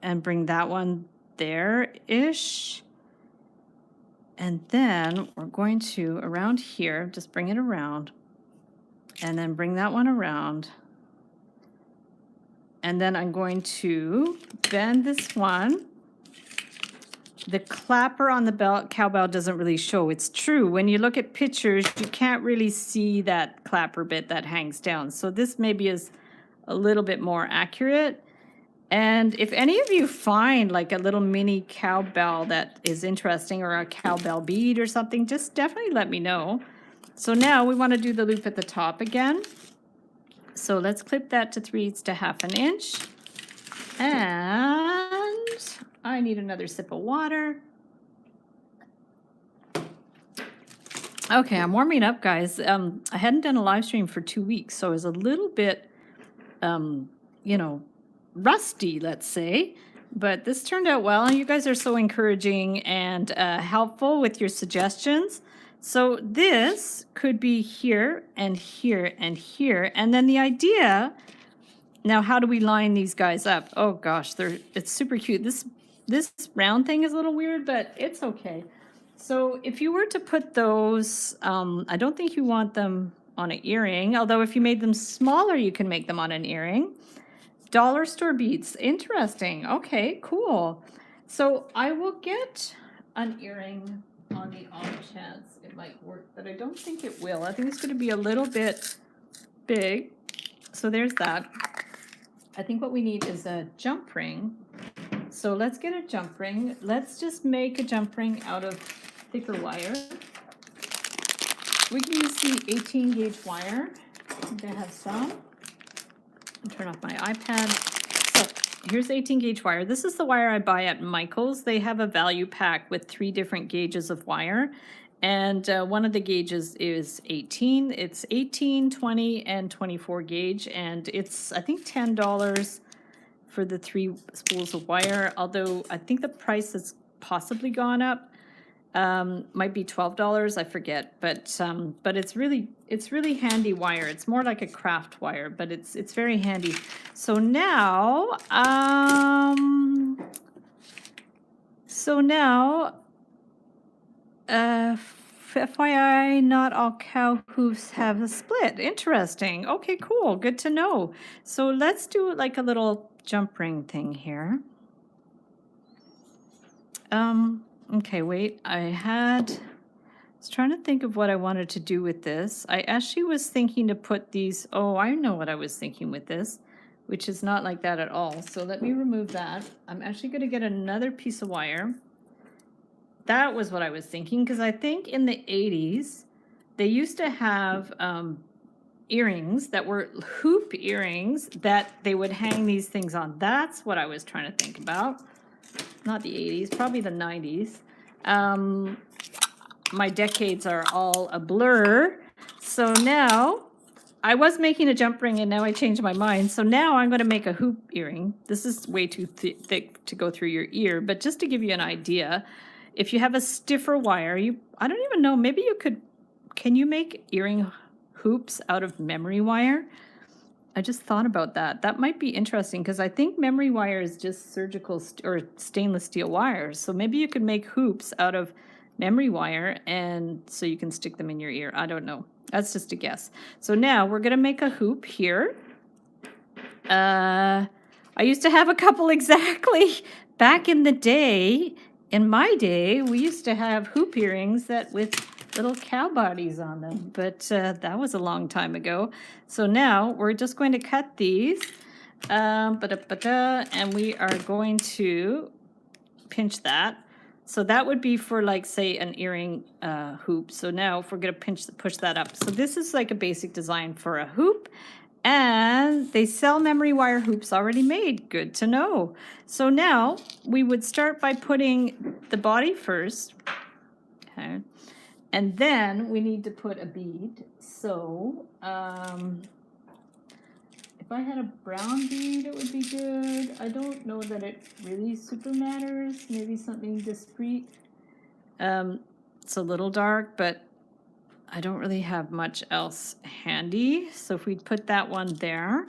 and bring that one there-ish. And then we're going to, around here, just bring it around and then bring that one around. And then I'm going to bend this one. The clapper on the bell, cowbell doesn't really show. It's true. When you look at pictures, you can't really see that clapper bit that hangs down. So this maybe is a little bit more accurate. And if any of you find like a little mini cowbell that is interesting, or a cowbell bead or something, just definitely let me know. So now we want to do the loop at the top again. So let's clip that to 3/8 to 1/2 inch. And I need another sip of water. Okay, I'm warming up, guys. I hadn't done a live stream for 2 weeks, so I was a little bit, you know, rusty, let's say. But this turned out well. You guys are so encouraging and helpful with your suggestions. So this could be here and here and here. And then the idea, now how do we line these guys up? Oh gosh, it's super cute. This round thing is a little weird, but it's okay. So if you were to put those, I don't think you want them on an earring, although if you made them smaller, you can make them on an earring. Dollar store beads, interesting. Okay, cool. So I will get an earring on the off chance it might work, but I don't think it will. I think it's going to be a little bit big. So there's that. I think what we need is a jump ring. So let's get a jump ring. Let's just make a jump ring out of thicker wire. We can use the 18 gauge wire. I think I have some. I'll turn off my iPad. So here's 18 gauge wire. This is the wire I buy at Michael's. They have a value pack with 3 different gauges of wire. And one of the gauges is 18. It's 18, 20, and 24 gauge. And it's, I think, $10 for the 3 spools of wire. Although I think the price has possibly gone up. Might be $12, I forget, but it's really handy wire. It's more like a craft wire, but it's very handy. So now, FYI, not all cow hoofs have a split. Interesting. Okay, cool. Good to know. So let's do like a little jump ring thing here. Okay, wait, I was trying to think of what I wanted to do with this. I actually was thinking to put these, oh, I know what I was thinking with this, which is not like that at all. So let me remove that. I'm actually going to get another piece of wire. That was what I was thinking, because I think in the 80s, they used to have earrings that were hoop earrings that they would hang these things on. That's what I was trying to think about. Not the 80s, probably the 90s. My decades are all a blur. So now, I was making a jump ring and now I changed my mind. So now I'm going to make a hoop earring. This is way too thick to go through your ear, but just to give you an idea, if you have a stiffer wire, I don't even know, maybe you can you make earring hoops out of memory wire? I just thought about that. That might be interesting because I think memory wire is just surgical or stainless steel wires. So maybe you could make hoops out of memory wire and so you can stick them in your ear. I don't know. That's just a guess. So now we're going to make a hoop here. I used to have a couple exactly back in the day. In my day, we used to have hoop earrings that with little cow bodies on them, but that was a long time ago. So now we're just going to cut these, and we are going to pinch that. So that would be for, like, say, an earring hoop. So now if we're going to push that up. So this is like a basic design for a hoop. And they sell memory wire hoops already made. Good to know. So now we would start by putting the body first. Okay. And then we need to put a bead. So if I had a brown bead, it would be good. I don't know that it really super matters. Maybe something discreet. It's a little dark, but I don't really have much else handy. So if we put that one there,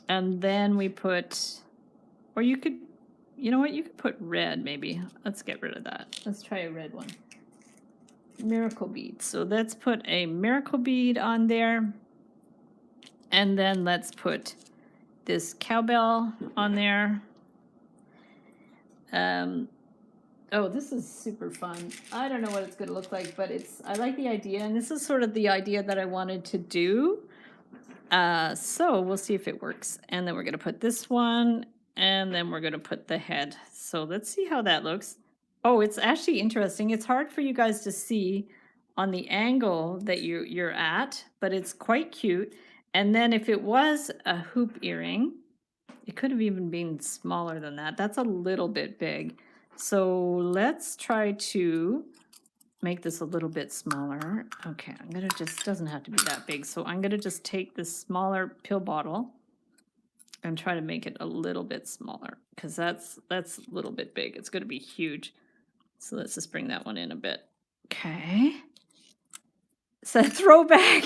and then we put, or you could, you know what, you could put red maybe. Let's get rid of that. Let's try a red one. Miracle bead. So let's put a miracle bead on there. And then let's put this cowbell on there. Oh, this is super fun. I don't know what it's going to look like, but I like the idea. And this is sort of the idea that I wanted to do. So we'll see if it works. And then we're going to put this one, and then we're going to put the head. So let's see how that looks. Oh, it's actually interesting. It's hard for you guys to see on the angle that you're at, but it's quite cute. And then if it was a hoop earring, it could have even been smaller than that. That's a little bit big. So let's try to make this a little bit smaller. Okay, I'm gonna just, doesn't have to be that big. So I'm gonna just take this smaller pill bottle and try to make it a little bit smaller, because that's a little bit big. It's gonna be huge. So let's just bring that one in a bit. Okay. So throwback.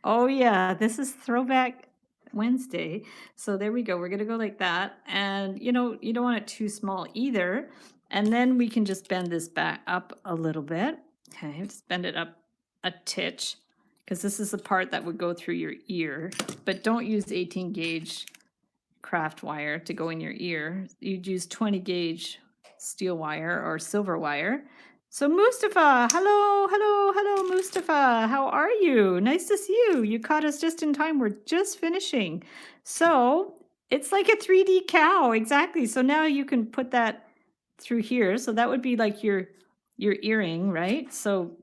Oh yeah, this is Throwback Wednesday. So there we go. We're gonna go like that. And you know, you don't want it too small either. And then we can just bend this back up a little bit. Okay, just bend it up a titch, because this is the part that would go through your ear. But don't use 18 gauge craft wire to go in your ear. You'd use 20 gauge steel wire or silver wire. So Mustafa, hello, Mustafa. How are you? Nice to see you. You caught us just in time. We're just finishing. So it's like a 3D cow, exactly. So now you can put that through here. So that would be like your earring, right? So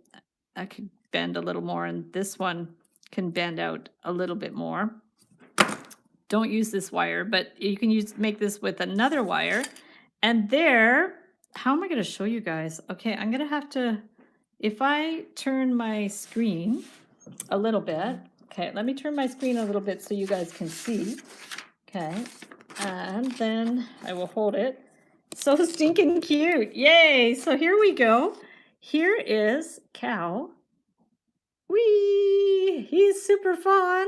I could bend a little more, and this one can bend out a little bit more. Don't use this wire, but you can make this with another wire. And there, how am I going to show you guys? Okay, I'm going to have to, if I turn my screen a little bit, okay, let me turn my screen a little bit so you guys can see. Okay, and then I will hold it. So stinking cute. Yay. So here we go. Here is Cow. Whee! He's super fun.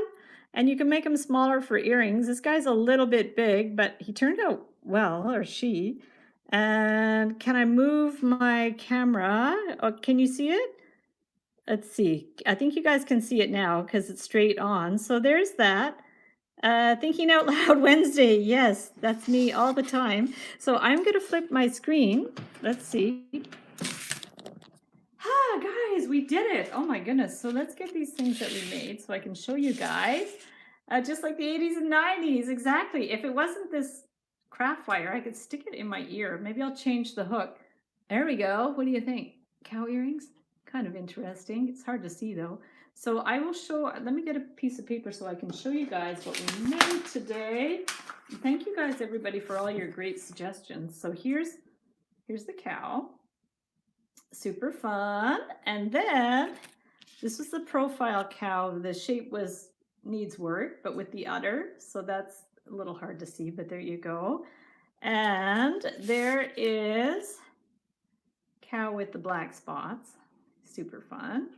And you can make him smaller for earrings. This guy's a little bit big, but he turned out well, or she. And can I move my camera? Oh, can you see it? Let's see. I think you guys can see it now because it's straight on. So there's that. Thinking Out Loud Wednesday. Yes, that's me all the time. So I'm going to flip my screen. Let's see. Ah, guys, we did it. Oh my goodness. So let's get these things that we made so I can show you guys. Just like the 80s and 90s, exactly. If it wasn't this craft wire, I could stick it in my ear. Maybe I'll change the hook. There we go. What do you think? Cow earrings? Kind of interesting. It's hard to see though. So I will show, let me get a piece of paper so I can show you guys what we made today. Thank you guys, everybody, for all your great suggestions. So here's the cow. Super fun. And then this was the profile cow. The shape needs work, but with the udder. So that's a little hard to see, but there you go. And there is cow with the black spots. Super fun.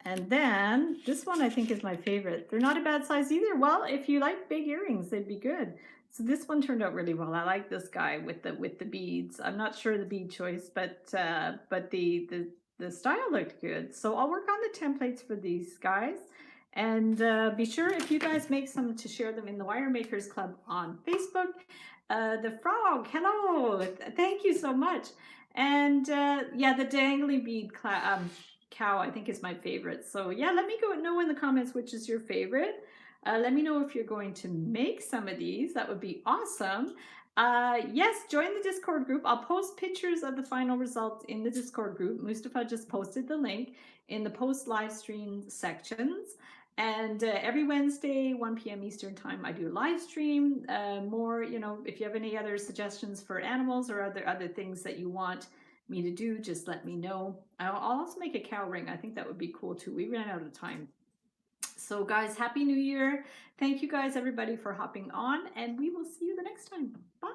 And then this one I think is my favorite. They're not a bad size either. Well, if you like big earrings, they'd be good. So this one turned out really well. I like this guy with the beads. I'm not sure the bead choice, but the style looked good. So I'll work on the templates for these guys. And be sure if you guys make some to share them in the Wire Makers Club on Facebook. The frog, hello, thank you so much. And yeah, the dangly bead cow I think is my favorite. So yeah, let me know in the comments which is your favorite. Let me know if you're going to make some of these. That would be awesome. Yes, join the Discord group. I'll post pictures of the final results in the Discord group. Mustafa just posted the link in the post live stream sections. And every Wednesday, 1 p.m. Eastern time, I do a live stream. More, if you have any other suggestions for animals or other things that you want me to do, just let me know. I'll also make a cow ring. I think that would be cool too. We ran out of time. So guys, Happy New Year. Thank you guys, everybody, for hopping on, and we will see you the next time. Bye.